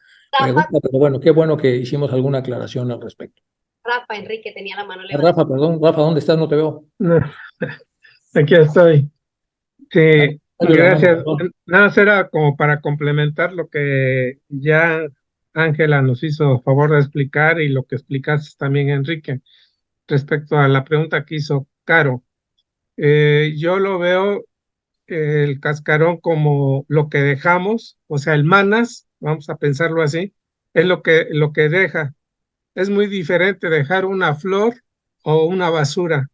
pregunta. Pero bueno, qué bueno que hicimos alguna aclaración al respecto. Rafa, Enrique tenía la mano levantada. Rafa, perdón. Rafa, ¿dónde estás? No te veo. Aquí estoy. Sí, Dale la gracias. mano, perdón. Nada, será como para complementar lo que ya Ángela nos hizo favor de explicar y lo que explicaste también, Enrique, respecto a la pregunta que hizo Caro. Yo lo veo el cascarón como lo que dejamos, o sea, el manas, vamos a pensarlo así, es lo que deja. Es muy diferente dejar una flor o una basura.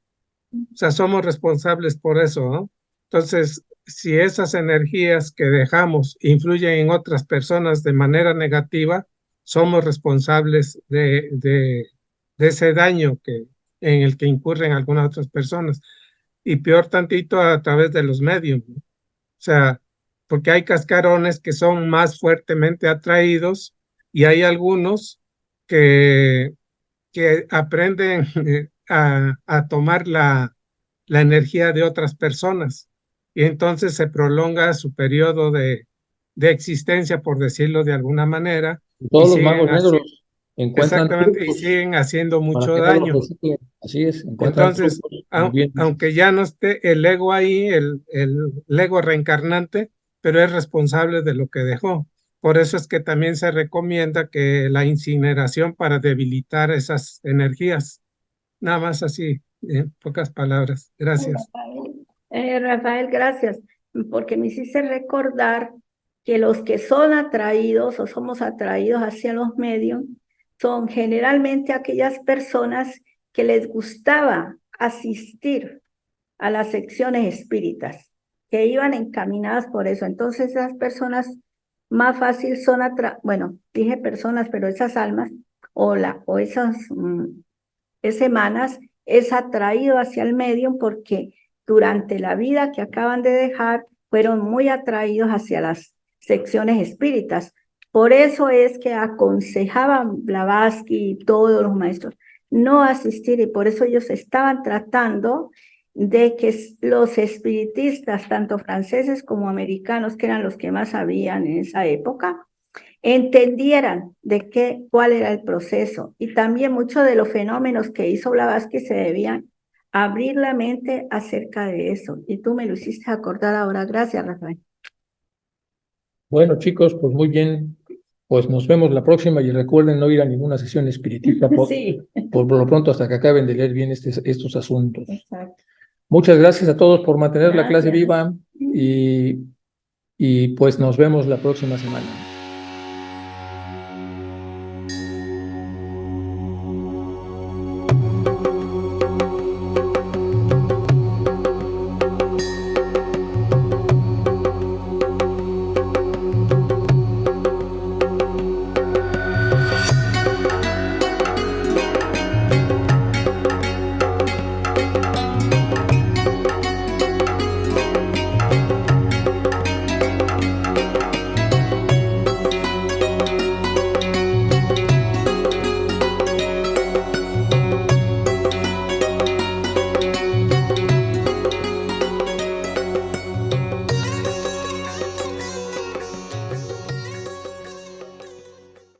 O sea, somos responsables por eso, ¿no? Entonces, si esas energías que dejamos influyen en otras personas de manera negativa, somos responsables de ese daño en el que incurren algunas otras personas. Y peor tantito a través de los medios, ¿no? O sea, porque hay cascarones que son más fuertemente atraídos y hay algunos que, que aprenden a tomar la energía de otras personas y entonces se prolonga su periodo de existencia, por decirlo de alguna manera, y Todos los siguen magos así, negros encuentran exactamente, y trucos siguen haciendo para mucho que no los daño. reciclen. Así es, encuentran Entonces, trucos, como bien dices. aunque ya no esté el ego ahí, el ego reencarnante, pero es responsable de lo que dejó. Por eso es que también se recomienda que la incineración para debilitar esas energías. Nada más así, en pocas palabras. Gracias. Rafael, gracias, porque me hiciste recordar que los que son atraídos o somos atraídos hacia los medios son generalmente aquellas personas que les gustaba asistir a las secciones espíritas, que iban encaminadas por eso. Entonces esas personas más fácil son, bueno, dije personas, pero esas almas o esas semanas es atraído hacia el medium porque durante la vida que acaban de dejar fueron muy atraídos hacia las secciones espíritas. Por eso es que aconsejaban Blavatsky y todos los maestros no asistir y por eso ellos estaban tratando de que los espiritistas, tanto franceses como americanos, que eran los que más sabían en esa época, entendieran cuál era el proceso y también muchos de los fenómenos que hizo Blavatsky se debían abrir la mente acerca de eso. Y tú me lo hiciste acordar ahora. Gracias, Rafael. Bueno, chicos, pues muy bien. Pues nos vemos la próxima y recuerden no ir a ninguna sesión espiritista Sí, por lo pronto hasta que acaben de leer bien estos asuntos. exacto. Muchas gracias a todos por mantener la clase Gracias. viva y pues nos vemos la próxima semana.